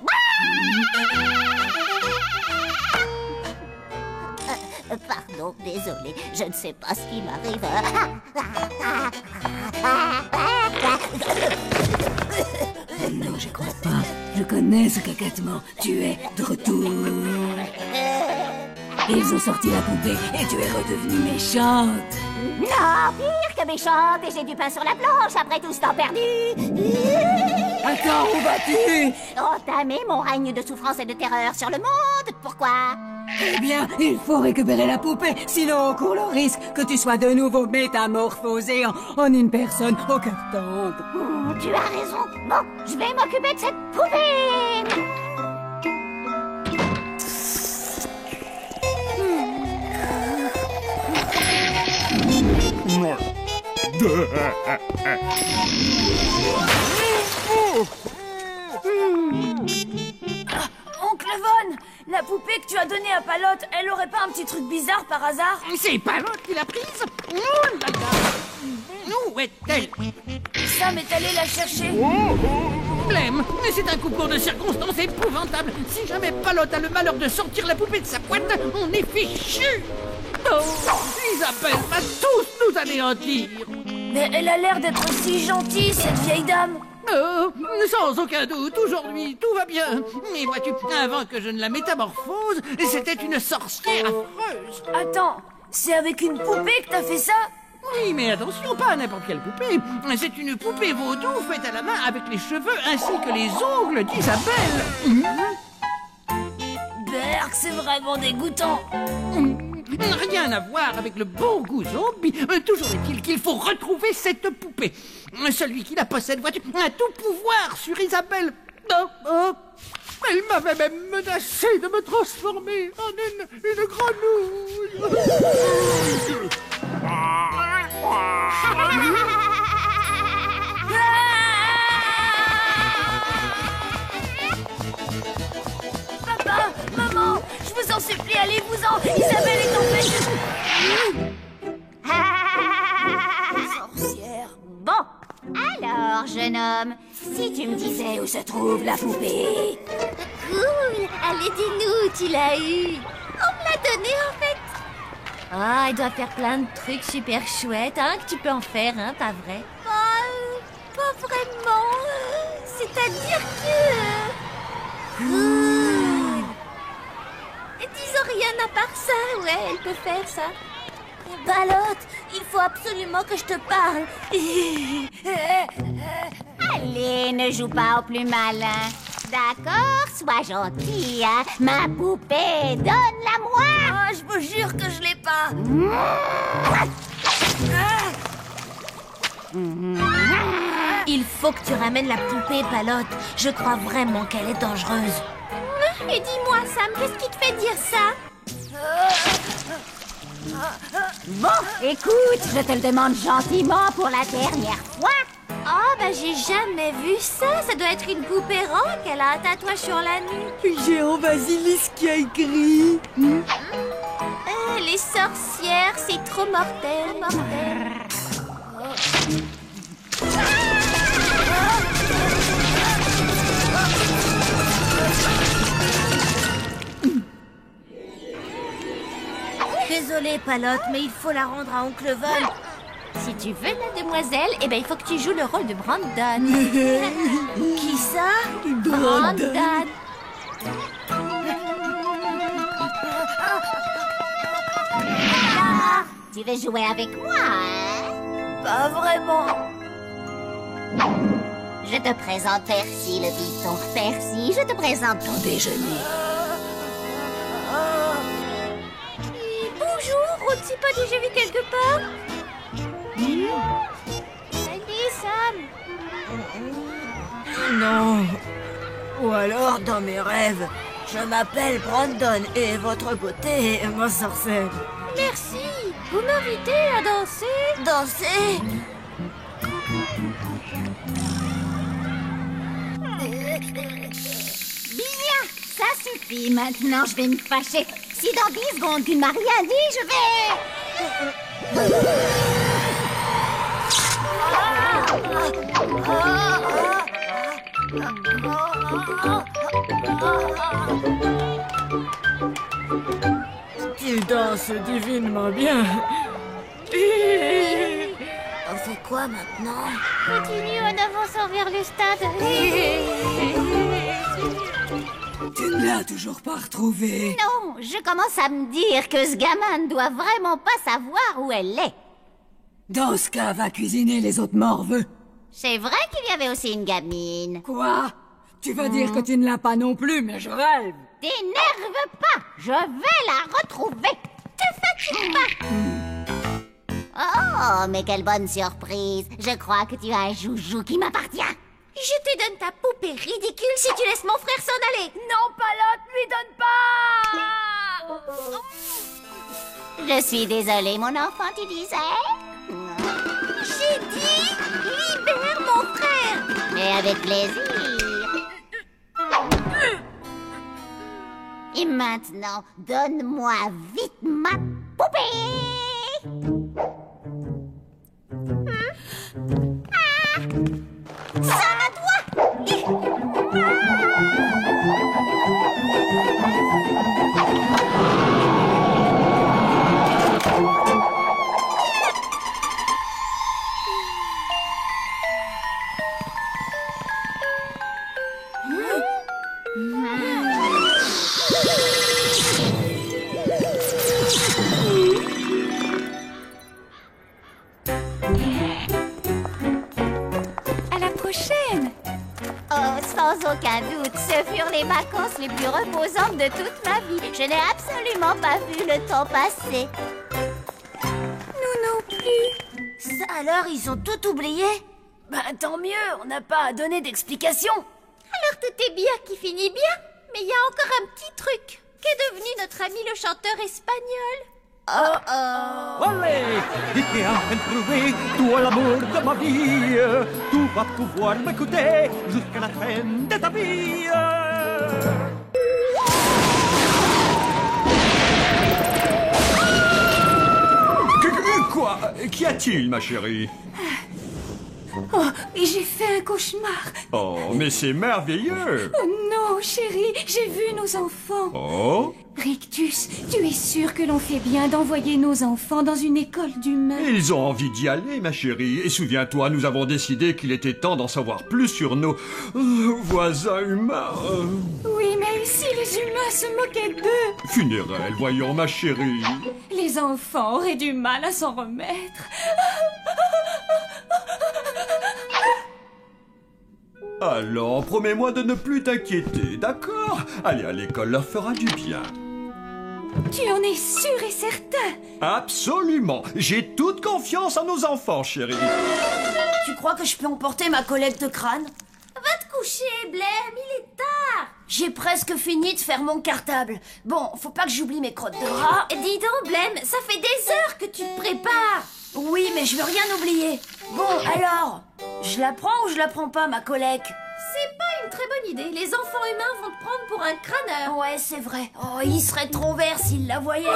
S4: Pardon, désolé, je ne sais pas ce qui m'arrive.
S13: Non, je crois pas. Je connais ce caquettement. Tu es de retour. Ils ont sorti la poupée et tu es redevenue méchante.
S4: Non, pire que méchante, et j'ai du pain sur la planche après tout ce temps perdu.
S13: Attends, où vas-tu?
S4: Entamer mon règne de souffrance et de terreur sur le monde. Pourquoi?
S13: Eh bien, il faut récupérer la poupée, sinon on court le risque que tu sois de nouveau métamorphosée en une personne au cœur tendre.
S4: Tu as raison. Bon, je vais m'occuper de cette poupée.
S1: Oncle Von, la poupée que tu as donnée à Palote, elle aurait pas un petit truc bizarre par hasard?
S11: C'est Palote qui l'a prise. Oh là là. Où est-elle?
S1: Sam est allé la chercher.
S11: Blême, mais c'est un concours de circonstances épouvantable. Si jamais Palote a le malheur de sortir la poupée de sa boîte, on est fichu. Oh, Isabelle va tous nous anéantir.
S1: Mais elle a l'air d'être si gentille, cette vieille dame.
S11: Oh, sans aucun doute, aujourd'hui, tout va bien. Mais vois-tu, avant que je ne la métamorphose, c'était une sorcière affreuse.
S1: Attends, c'est avec une poupée que t'as fait ça?
S11: Oui, mais attention, pas n'importe quelle poupée. C'est une poupée vaudou faite à la main avec les cheveux ainsi que les ongles d'Isabelle.
S1: Berk, c'est vraiment dégoûtant.
S11: Rien à voir avec le bon goût zombie. Toujours est-il qu'il faut retrouver cette poupée. Celui qui la possède, vois-tu, a tout pouvoir sur Isabelle. Elle m'avait même menacé de me transformer en une grenouille.
S4: non, Isabelle est en fait...
S8: Sorcière.
S4: Bon, alors, jeune homme, si tu me disais où se trouve la poupée... Cool. Allez, dis-nous, tu l'as eu. On me l'a donnée, en fait. Ah, il doit faire plein de trucs super chouettes, hein, que tu peux en faire, hein, pas vrai? Pas vraiment. C'est-à-dire que... Cool. Disons rien à part ça, ouais, elle peut faire ça. Balotte, il faut absolument que je te parle. Allez, ne joue pas au plus malin. D'accord, sois gentil, hein. Ma poupée, donne-la-moi.
S8: Ah, je vous jure que je l'ai pas. Il faut que tu ramènes la poupée, Balotte. Je crois vraiment qu'elle est dangereuse.
S4: Et dis-moi, Sam, qu'est-ce qui te fait dire ça? Bon, écoute, je te le demande gentiment pour la dernière fois. Oh, bah j'ai jamais vu ça. Ça doit être une poupée rock. Elle a un tatouage sur la nuque.
S13: Géant Basilisque qui a écrit.
S4: Les sorcières, c'est trop mortel, mortel.
S8: Désolée, Palotte, mais il faut la rendre à Oncle Von.
S4: Si tu veux, la demoiselle, eh ben, il faut que tu joues le rôle de Brandon.
S8: Qui ça?
S4: Brandon. Alors, tu veux jouer avec moi, hein?
S8: Pas vraiment.
S4: Je te présente Percy le python. Percy, je te présente ton déjeuner. Bonjour, on ne s'est pas déjà vu quelque part? Salut, Sam.
S8: Non. Ou alors, dans mes rêves, je m'appelle Brandon et votre beauté m'ensorcelle.
S4: Merci. Vous m'invitez à danser?
S8: Danser?
S4: Bien, ça suffit. Maintenant, je vais me fâcher. Si dans 10 secondes tu ne m'as rien dit, je vais...
S8: Tu danses divinement bien. On fait quoi maintenant?
S4: Continue en avançant vers le stade.
S13: Tu ne l'as toujours pas retrouvée.
S4: Non, je commence à me dire que ce gamin ne doit vraiment pas savoir où elle est.
S13: Dans ce cas, va cuisiner les autres morveux.
S4: C'est vrai qu'il y avait aussi une gamine.
S13: Quoi? Tu vas dire que tu ne l'as pas non plus, mais je rêve.
S4: T'énerve pas, je vais la retrouver. Te fatigue pas. Oh, mais quelle bonne surprise. Je crois que tu as un joujou qui m'appartient. Je te donne ta poupée ridicule si tu laisses mon frère s'en aller.
S8: Non, Palotte, lui donne pas.
S4: Je suis désolée, mon enfant, tu disais? J'ai dit, libère mon frère. Et avec plaisir. Et maintenant, donne-moi vite ma poupée. Ça à toi. Sans aucun doute, ce furent les vacances les plus reposantes de toute ma vie. Je n'ai absolument pas vu le temps passer.
S8: Nous non plus. Ça alors, ils ont tout oublié? Bah tant mieux, on n'a pas à donner d'explication.
S4: Alors tout est bien qui finit bien, mais il y a encore un petit truc. Qu'est devenu notre ami le chanteur espagnol?
S3: Allez, et qui a enfin trouvé toi l'amour de ma vie. Tu vas pouvoir m'écouter jusqu'à la fin de ta vie. Quoi? Qu'y a-t-il, ma chérie?
S6: Oh, j'ai fait un cauchemar.
S3: Oh, mais c'est merveilleux.
S6: Oh non, chérie, j'ai vu nos enfants.
S3: Oh?
S6: Rictus, tu es sûr que l'on fait bien d'envoyer nos enfants dans une école d'humains?
S3: Ils ont envie d'y aller, ma chérie. Et souviens-toi, nous avons décidé qu'il était temps d'en savoir plus sur nos voisins humains.
S6: Oui, mais si les humains se moquaient d'eux?
S3: Funérailles, voyons, ma chérie.
S6: Les enfants auraient du mal à s'en remettre.
S3: Alors, promets-moi de ne plus t'inquiéter, d'accord? Aller à l'école leur fera du bien.
S6: Tu en es sûr et certain?
S3: Absolument. J'ai toute confiance en nos enfants, chérie.
S8: Tu crois que je peux emporter ma collecte de crâne? Va te coucher, Blême, il est tard. J'ai presque fini de faire mon cartable. Bon, faut pas que j'oublie mes crottes de bras.
S4: Dis donc, Blême, ça fait des heures que tu te prépares.
S8: Oui, mais je veux rien oublier. Bon, alors, je la prends ou je la prends pas, ma collecte?
S4: C'est pas une très bonne idée. Les enfants humains vont te prendre pour un crâneur.
S8: Ouais, c'est vrai. Oh, il serait trop vert s'il la voyait.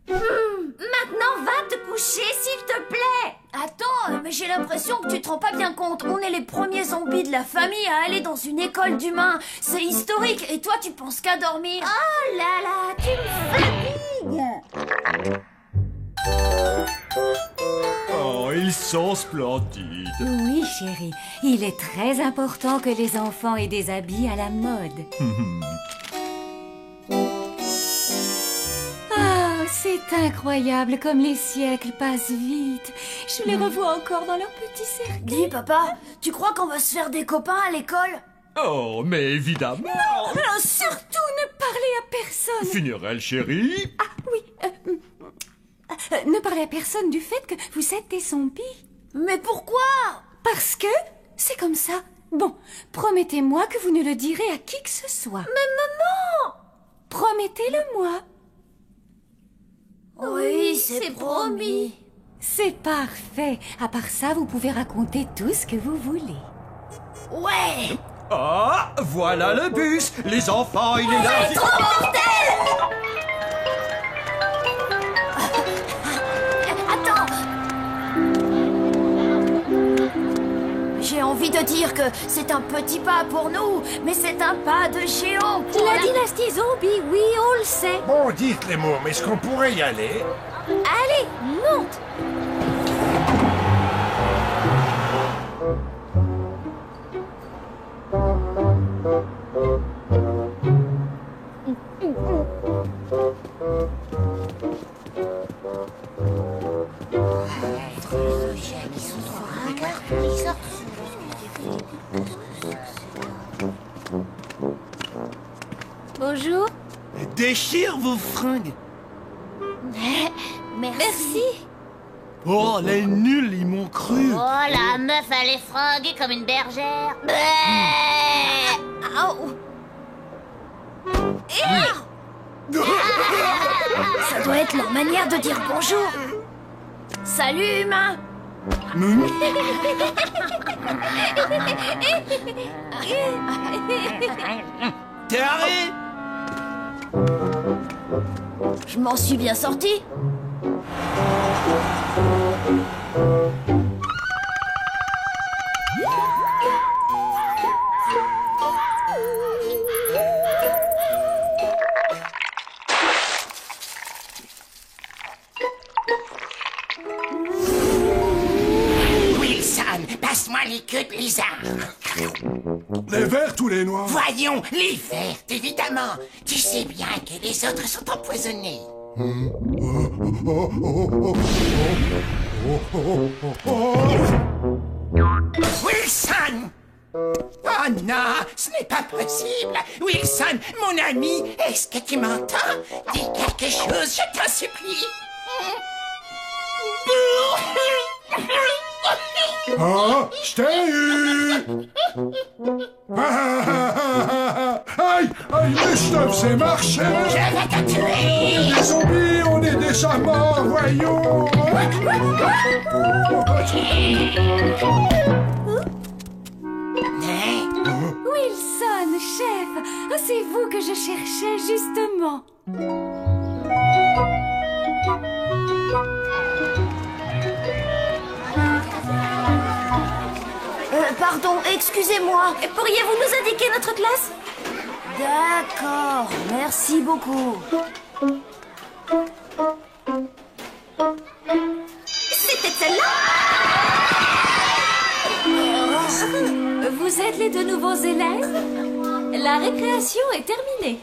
S4: Maintenant, va te coucher, s'il te plaît.
S8: Attends, mais j'ai l'impression que tu te rends pas bien compte. On est les premiers zombies de la famille à aller dans une école d'humains. C'est historique. Et toi, tu penses qu'à dormir?
S4: Oh là là, tu me fatigues.
S3: Oh, ils sont splendides.
S6: Oui, chérie, il est très important que les enfants aient des habits à la mode. Ah, c'est incroyable comme les siècles passent vite. Je les revois encore dans leur petit cercle.
S8: Dis, papa, tu crois qu'on va se faire des copains à l'école?
S3: Oh, mais évidemment.
S6: Non, surtout ne parlez à personne.
S3: Funérailles, chérie.
S6: Ah oui, ne parlez à personne du fait que vous êtes des zombies.
S8: Mais pourquoi?
S6: Parce que c'est comme ça. Bon, promettez-moi que vous ne le direz à qui que ce soit.
S4: Mais maman!
S6: Promettez-le-moi.
S8: Oui, c'est promis.
S6: C'est parfait. À part ça, vous pouvez raconter tout ce que vous voulez.
S8: Ouais.
S3: Ah, voilà le bus. Les enfants, il est là.
S4: C'est trop mortel!
S8: J'ai envie de dire que c'est un petit pas pour nous, mais c'est un pas de géant pour
S4: la dynastie zombie, oui, on le sait.
S10: Bon, dites les mots, mais est-ce qu'on pourrait y aller?
S4: Allez, monte!
S8: Bonjour.
S15: Déchire vos fringues.
S4: Merci.
S15: Oh, les nuls, ils m'ont cru.
S4: Oh, la meuf, elle est fringuée comme une bergère.
S8: Ça doit être leur manière de dire bonjour. Salut, humain.
S15: T'es arrêté?
S8: Je m'en suis bien sorti.
S9: Wilson, passe-moi les queues de lézard.
S10: Les vertes ou les noirs?
S9: Voyons, les vertes, évidemment. Tu sais bien que les autres sont empoisonnés. Wilson! Oh non, ce n'est pas possible. Wilson, mon ami, est-ce que tu m'entends? Dis quelque chose, je t'en supplie.
S10: Ah, je t'ai eu! Aïe, aïe, mais je te faisais marcher!
S9: Je vais te tuer!
S10: Les zombies, on est déjà morts, voyons!
S6: Wilson, chef, c'est vous que je cherchais justement.
S8: Pardon, excusez-moi.
S4: Pourriez-vous nous indiquer notre classe?
S8: D'accord, merci beaucoup.
S4: C'était celle-là?
S5: Vous êtes les deux nouveaux élèves? La récréation est terminée.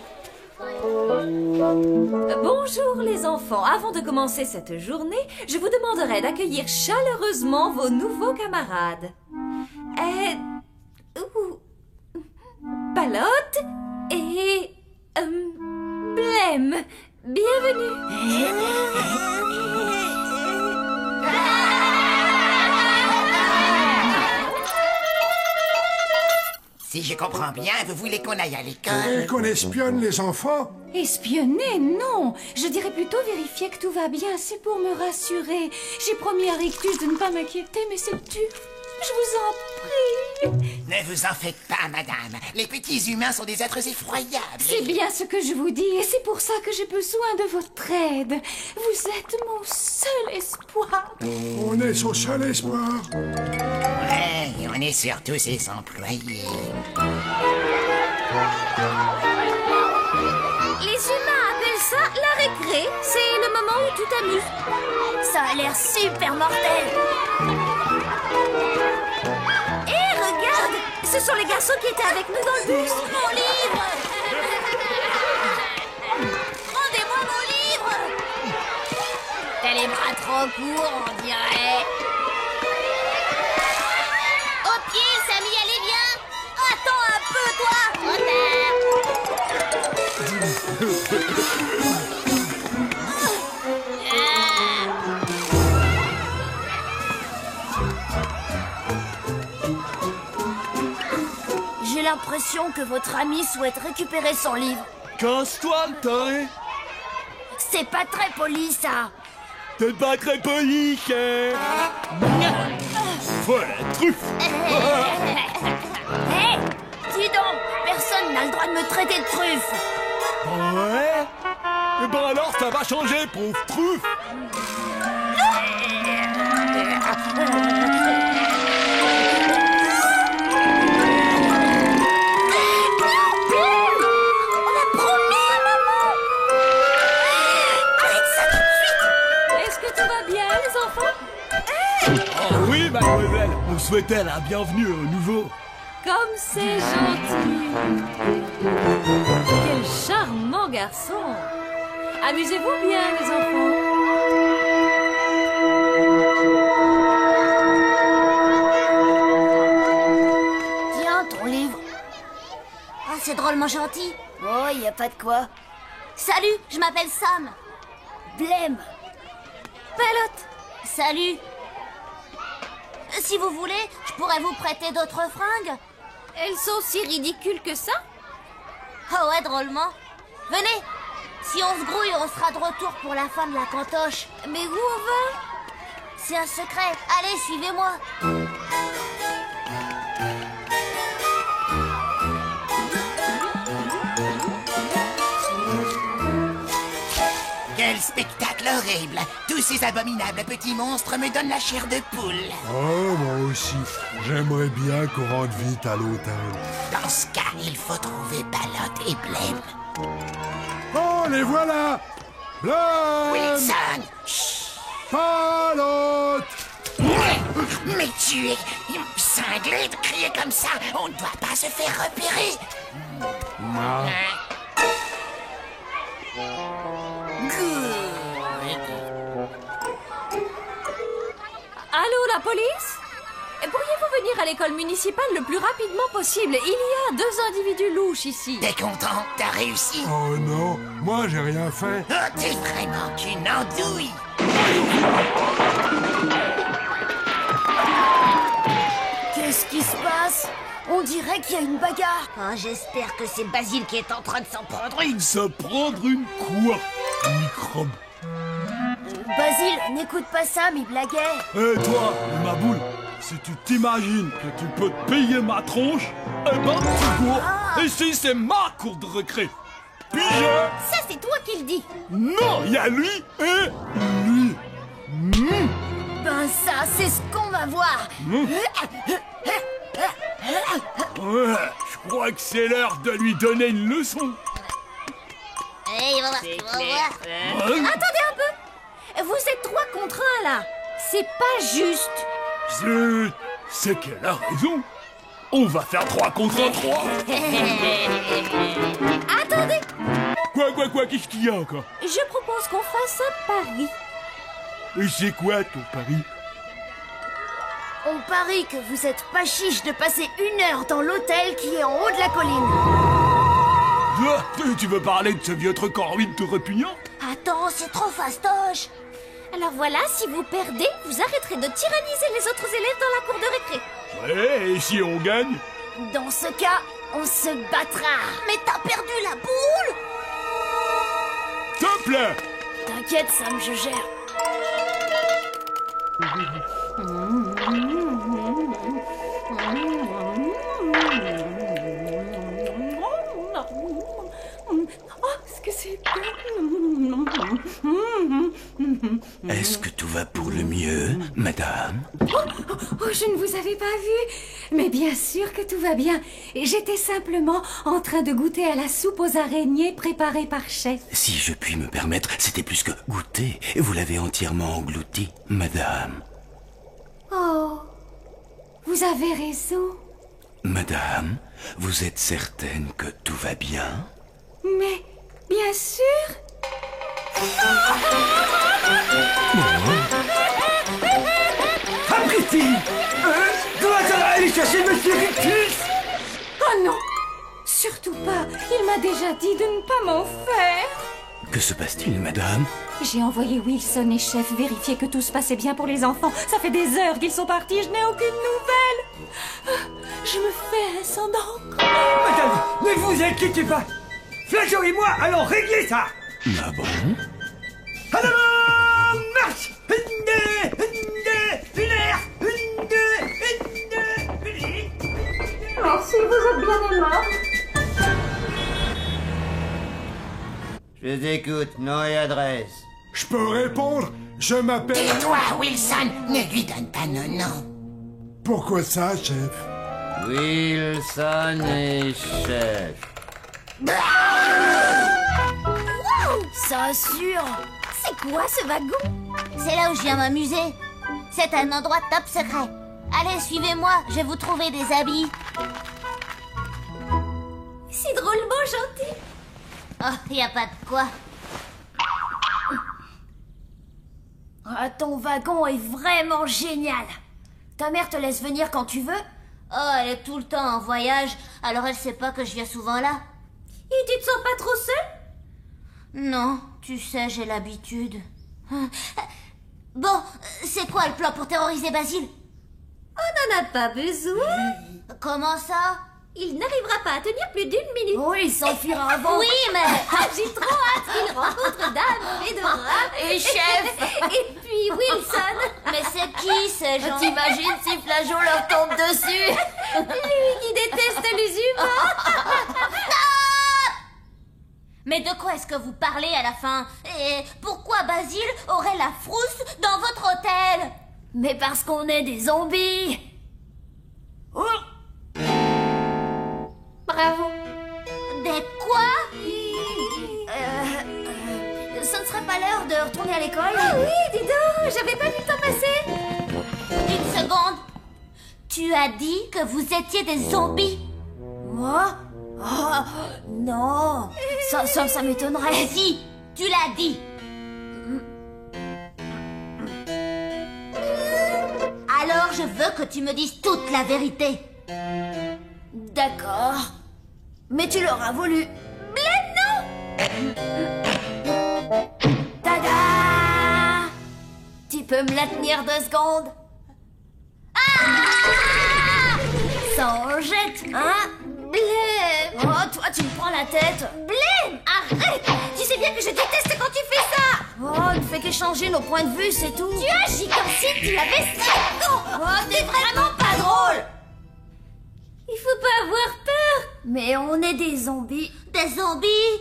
S5: Bonjour les enfants. Avant de commencer cette journée, je vous demanderai d'accueillir chaleureusement vos nouveaux camarades. Palotte et... Blême. Bienvenue.
S9: Si je comprends bien, vous voulez qu'on aille à l'école?
S10: Et qu'on espionne les enfants?
S6: Espionner, non. Je dirais plutôt vérifier que tout va bien. C'est pour me rassurer. J'ai promis à Rictus de ne pas m'inquiéter, mais c'est dur. Je vous en prie.
S9: Ne vous en faites pas, madame. Les petits humains sont des êtres effroyables.
S6: C'est bien ce que je vous dis, et c'est pour ça que j'ai besoin de votre aide. Vous êtes mon seul espoir.
S10: On est son seul espoir.
S9: Ouais, on est surtout ses employés.
S4: Les humains appellent ça la récré. C'est le moment où tu t'amuses.
S8: Ça a l'air super mortel.
S4: Hé, regarde! Ce sont les garçons qui étaient avec nous dans le bus. Mon livre! Rendez-moi mon livre!
S8: T'as les bras trop courts, on dirait.
S4: Au pied, Samy, allez, viens! Attends un peu, toi!
S8: J'ai l'impression que votre ami souhaite récupérer son livre.
S15: Casse-toi, le taré.
S8: C'est pas très poli, ça.
S15: T'es pas très poli, cher. Voilà, truffe.
S8: Hé, dis donc, personne n'a le droit de me traiter de truffe.
S15: Ouais. Et ben alors, ça va changer, pauvre truffe. Oui, mademoiselle, on souhaitait la bienvenue au nouveau.
S5: Comme c'est gentil. Quel charmant garçon. Amusez-vous bien, les enfants.
S8: Tiens, ton livre.
S4: Ah, c'est drôlement gentil.
S8: Oh, y a pas de quoi.
S4: Salut, je m'appelle Sam.
S8: Blême.
S4: Palotte. Salut. Si vous voulez, je pourrais vous prêter d'autres fringues.
S5: Elles sont si ridicules que ça?
S4: Oh ouais, drôlement. Venez. Si on se grouille, on sera de retour pour la fin de la cantoche.
S5: Mais où on va?
S4: C'est un secret. Allez, suivez-moi.
S9: Quel spectacle horrible! Tous ces abominables petits monstres me donnent la chair de poule.
S10: Oh, moi aussi. J'aimerais bien qu'on rentre vite à l'hôtel.
S9: Dans ce cas, il faut trouver Palotte et Blême.
S10: Oh, les voilà! Blême!
S9: Wilson! Chut!
S10: Palotte!
S9: Mais tu es cinglé de crier comme ça! On ne doit pas se faire repérer!
S10: Non.
S5: Allô, la police? Pourriez-vous venir à l'école municipale le plus rapidement possible? Il y a 2 individus louches ici.
S9: T'es content? T'as réussi?
S10: Oh non, moi j'ai rien fait.
S9: Oh, t'es vraiment qu'une andouille!
S8: Qu'est-ce qui se passe? On dirait qu'il y a une bagarre.
S4: Oh, j'espère que c'est Basile qui est en train de s'en prendre une.
S15: Se prendre une quoi? Microbe.
S8: Basile, n'écoute pas ça, mais blaguait.
S15: Et toi, ma boule, si tu t'imagines que tu peux te payer ma tronche, eh ben tu cours. Ici, c'est ma cour de récré. Pige.
S4: Ça, c'est toi qui le dis.
S15: Non, il y a lui et lui.
S8: Ben ça, c'est ce qu'on va voir.
S15: Ouais, je crois que c'est l'heure de lui donner une leçon.
S4: Hey, on va voir.
S15: Hein?
S6: Attendez un peu. Vous êtes 3 contre 1 là. C'est pas juste.
S15: Zut, c'est qu'elle a raison. On va faire 3 contre 3.
S6: Attendez.
S15: Quoi, qu'est-ce qu'il y a encore?
S6: Je propose qu'on fasse un pari.
S15: Et c'est quoi ton pari?
S1: On parie que vous êtes pas chiche de passer 1 heure dans l'hôtel qui est en haut de la colline.
S15: Ah, tu veux parler de ce vieux truc en ruine tout répugnant?
S4: Attends, c'est trop fastoche.
S6: Alors voilà, si vous perdez, vous arrêterez de tyranniser les autres élèves dans la cour de récré.
S15: Ouais, et si on gagne?
S1: Dans ce cas, on se battra.
S4: Mais t'as perdu la boule.
S15: S'il te plaît.
S1: T'inquiète, Sam, je gère.
S6: Oh, ce que c'est
S2: Est-ce que tout va pour le mieux, madame?
S6: Oh, je ne vous avais pas vu. Mais bien sûr que tout va bien. J'étais simplement en train de goûter à la soupe aux araignées préparée par Chef.
S2: Si je puis me permettre, c'était plus que goûter. Vous l'avez entièrement englouti, madame.
S6: Oh, vous avez raison.
S2: Madame, vous êtes certaine que tout va bien?
S6: Mais, bien sûr.
S11: Abruti! Dois-je aller chercher Monsieur Rictus?
S6: Oh non, surtout pas. Il m'a déjà dit de ne pas m'en faire.
S2: Que se passe-t-il, madame?
S6: J'ai envoyé Wilson et Chef vérifier que tout se passait bien pour les enfants. Ça fait des heures qu'ils sont partis, je n'ai aucune nouvelle. Je me fais un sang d'encre.
S11: Madame, ne vous inquiétez pas. Flageot et moi allons régler ça.
S2: Ah bon?
S11: En avant, marche!
S6: Merci, vous êtes bien aimable.
S16: Je t'écoute, nom et adresse.
S10: Je peux répondre? Je m'appelle...
S9: Tais-toi, Wilson, ne lui donne pas nos noms.
S10: Pourquoi ça, chef?
S16: Wilson et Chef.
S4: Wow,
S1: ça assure.
S4: C'est quoi ce wagon? C'est là où je viens m'amuser. C'est un endroit top secret. Allez, suivez-moi, je vais vous trouver des habits.
S6: C'est drôlement gentil.
S4: Oh, y a pas de quoi.
S1: Ah, ton wagon est vraiment génial. Ta mère te laisse venir quand tu veux?
S4: Oh, elle est tout le temps en voyage, alors elle sait pas que je viens souvent là.
S6: Et tu te sens pas trop seule?
S4: Non, tu sais, j'ai l'habitude. Bon, c'est quoi le plan pour terroriser Basile?
S6: On n'en a pas besoin.
S4: Comment ça?
S6: Il n'arrivera pas à tenir plus d'1 minute.
S1: Oui, il s'enfuira avant.
S4: Oui, mais...
S6: J'ai trop hâte qu'il rencontre Dan, Fedora
S1: et Chef.
S6: Et puis Wilson.
S4: Mais c'est qui ces gens?
S1: T'imagines si Flageot leur tombe dessus?
S6: Lui qui déteste les humains.
S4: Mais de quoi est-ce que vous parlez à la fin? Et pourquoi Basile aurait la frousse dans votre hôtel?
S1: Mais parce qu'on est des zombies. Oh.
S6: Bravo.
S4: Des quoi?
S1: Ce ne serait pas l'heure de retourner à l'école?
S6: Ah oui, dis donc, j'avais pas vu le temps passer.
S4: Une seconde. Tu as dit que vous étiez des zombies?
S1: Moi? Oh, non. Ça m'étonnerait.
S4: Si, tu l'as dit. Alors je veux que tu me dises toute la vérité.
S1: D'accord. Mais tu l'auras voulu.
S4: Bled, non!
S1: Tada! Tu peux me la tenir 2 secondes?
S4: Ah!
S1: Ça en jette, hein?
S4: Bled!
S1: Oh, toi, tu me prends la tête.
S4: Bled! Arrête! Tu sais bien que je déteste quand tu fais ça!
S1: Oh, ne fait qu'échanger nos points de vue, c'est tout.
S4: Tu agis comme si tu avais 5 ans!
S1: Oh, t'es vraiment pas drôle!
S6: Il faut pas avoir peur.
S1: Mais on est des zombies.
S4: Des zombies?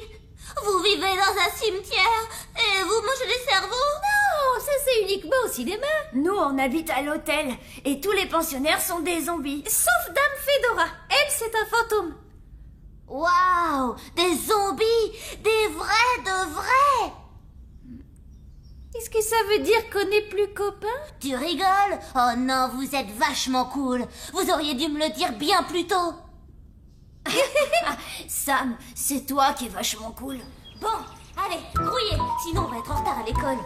S4: Vous vivez dans un cimetière et vous mangez des cerveaux?
S6: Non,
S4: ça c'est uniquement au cinéma.
S8: Nous, on habite à l'hôtel, et tous les pensionnaires sont des zombies.
S4: Sauf Dame Fedora, elle c'est un fantôme.
S8: Waouh! Des zombies! Des vrais de vrais!
S4: Est-ce que ça veut dire qu'on n'est plus copains?
S8: Tu rigoles? Oh non, vous êtes vachement cool. Vous auriez dû me le dire bien plus tôt. Sam, c'est toi qui es vachement cool. Bon, allez, grouillez, sinon on va être en retard à l'école.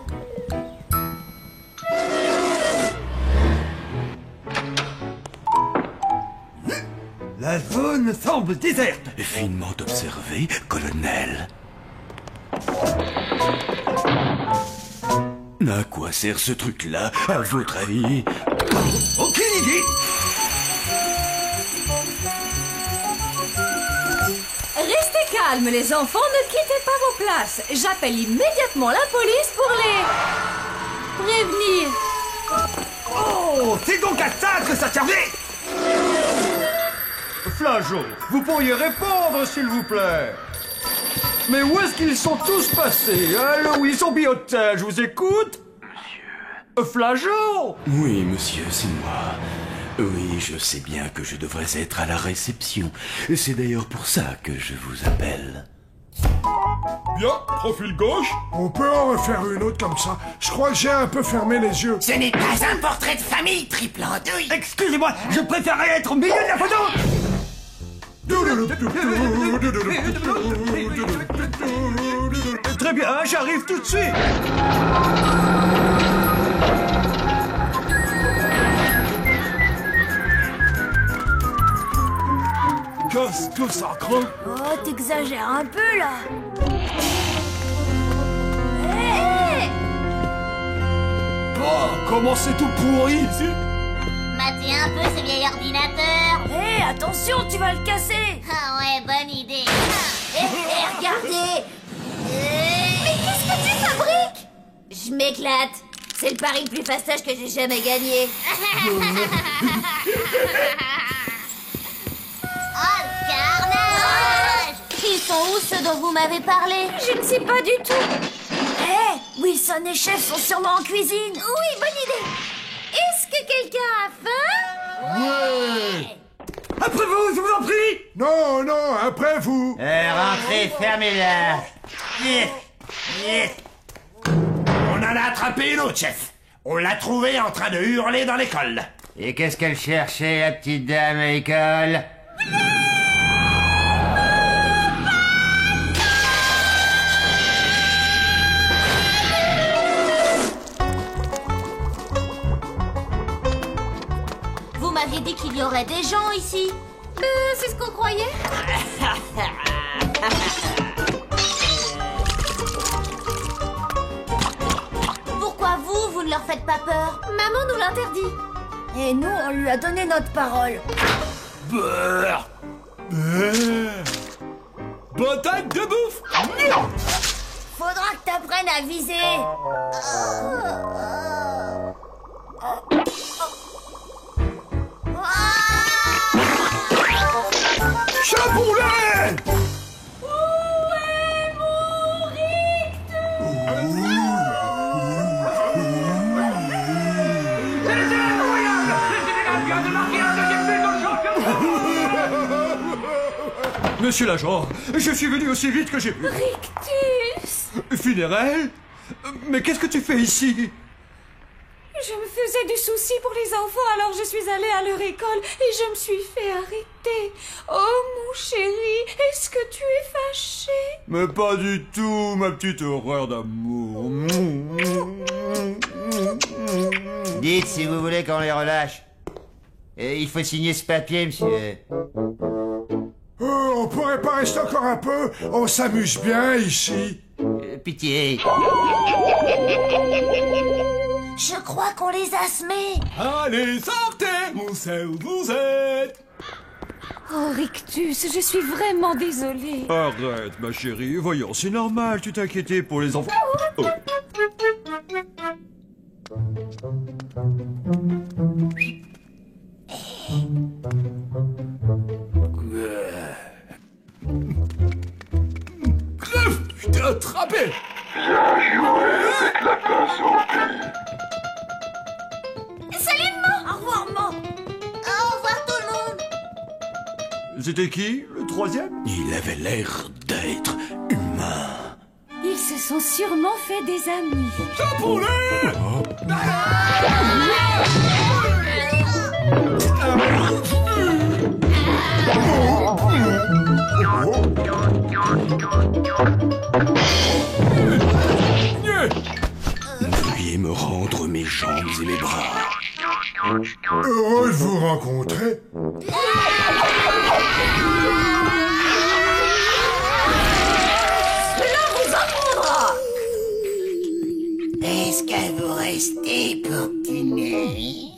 S11: La zone semble déserte.
S2: Finement observé, colonel. À quoi sert ce truc-là, à votre avis?
S11: Aucune idée.
S5: Restez calmes, les enfants, ne quittez pas vos places. J'appelle immédiatement la police pour les prévenir.
S11: Oh, c'est donc à ça que ça servait.
S3: Flageot, vous pourriez répondre, s'il vous plaît. Mais où est-ce qu'ils sont tous passés? Allô, ils sont Hotel, je vous écoute. Monsieur. Flageot.
S2: Oui, monsieur, c'est moi. Oui, je sais bien que je devrais être à la réception. C'est d'ailleurs pour ça que je vous appelle.
S15: Bien, profil gauche.
S10: On peut en refaire une autre comme ça. Je crois que j'ai un peu fermé les yeux.
S9: Ce n'est pas un portrait de famille, triple andouille.
S11: Excusez-moi, je préférerais être au milieu de la photo.
S3: Très bien, j'arrive tout de suite.
S15: Qu'est-ce que ça craint?
S8: Oh, t'exagères un peu là.
S15: Oh, comment c'est tout pourri ici?
S8: Matez un peu ce vieil ordinateur. Hé, attention, tu vas le casser. Ah ouais, bonne idée. Regardez. Mais qu'est-ce que tu fabriques? Je m'éclate. C'est le pari le plus fastoche que j'ai jamais gagné. Oh, carnage! Ils sont où ceux dont vous m'avez parlé?
S4: Je ne sais pas du tout.
S8: Hé, Wilson et Chef sont sûrement en cuisine.
S4: Oui, bonne idée. Est-ce que quelqu'un a faim?
S10: Ouais.
S11: Après vous, je vous en prie.
S10: Non, non, après vous.
S16: Rentrez, fermez-la.
S9: On en a attrapé une autre, chef. On l'a trouvée en train de hurler dans l'école.
S16: Et qu'est-ce qu'elle cherchait, la petite dame à l'école?
S8: Vous m'aviez dit qu'il y aurait des gens ici.
S4: C'est ce qu'on croyait.
S8: Pourquoi vous ne leur faites pas peur?
S4: Maman nous l'interdit.
S8: Et nous, on lui a donné notre parole.
S15: Beurre. Bataille de bouffe.
S8: Faudra que t'apprennes à viser.
S15: Chaboulet.
S3: Monsieur l'agent, je suis venu aussi vite que j'ai pu.
S6: Rictus!
S3: Funérailles? Mais qu'est-ce que tu fais ici?
S6: Je me faisais du souci pour les enfants, alors je suis allée à leur école et je me suis fait arrêter. Oh mon chéri, est-ce que tu es fâché?
S3: Mais pas du tout, ma petite horreur d'amour.
S16: Dites si vous voulez qu'on les relâche. Il faut signer ce papier, monsieur.
S10: On pourrait pas rester encore un peu? On s'amuse bien ici.
S16: Pitié.
S8: Je crois qu'on les a semés.
S15: Allez, sortez, mon sel, vous êtes.
S6: Oh Rictus, je suis vraiment désolée.
S3: Arrête, ma chérie. Voyons, c'est normal, tu t'inquiétais pour les enfants. Oh.
S15: Je t'ai attrapé.
S12: Bien joué avec la pince au cul.
S3: C'était qui, le troisième?
S2: Il avait l'air d'être humain.
S6: Ils se sont sûrement fait des amis.
S2: Veuillez me rendre mes jambes et mes bras.
S10: Heureux de vous rencontrer.
S9: Est-ce que vous restez pour dîner?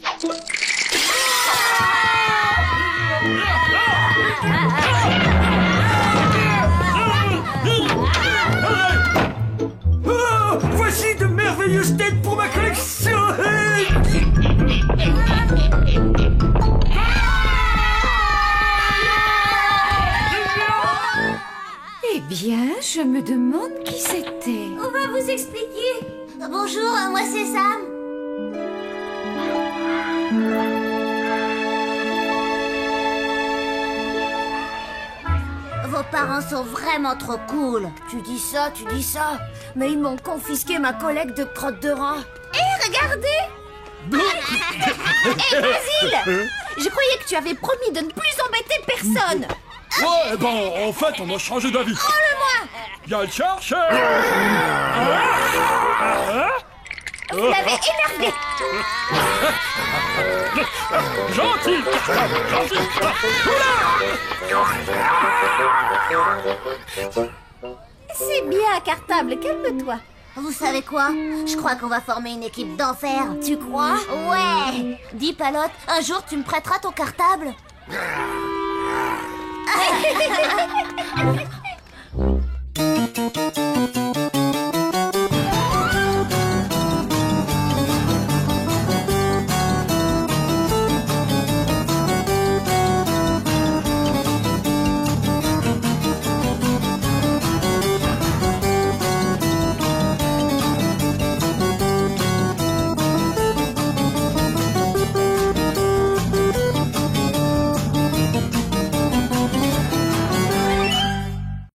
S11: Oh, voici de merveilleuses têtes pour ma collection.
S6: Eh bien, je me demande qui c'était.
S8: On va vous expliquer. Bonjour, moi c'est Sam. Vos parents sont vraiment trop cool. Tu dis ça, mais ils m'ont confisqué ma collecte de crottes de rat. Hé, regardez. Hé, Basile, je croyais que tu avais promis de ne plus embêter personne.
S15: Ouais, ben, en fait, on a changé d'avis.
S8: Rends-le-moi.
S15: Viens le chercher.
S8: Vous l'avez énervé.
S15: Gentil.
S8: C'est bien, Cartable, calme-toi. Vous savez quoi? Je crois qu'on va former une équipe d'enfer. Tu crois? Ouais. Dis, Palotte, un jour tu me prêteras ton cartable?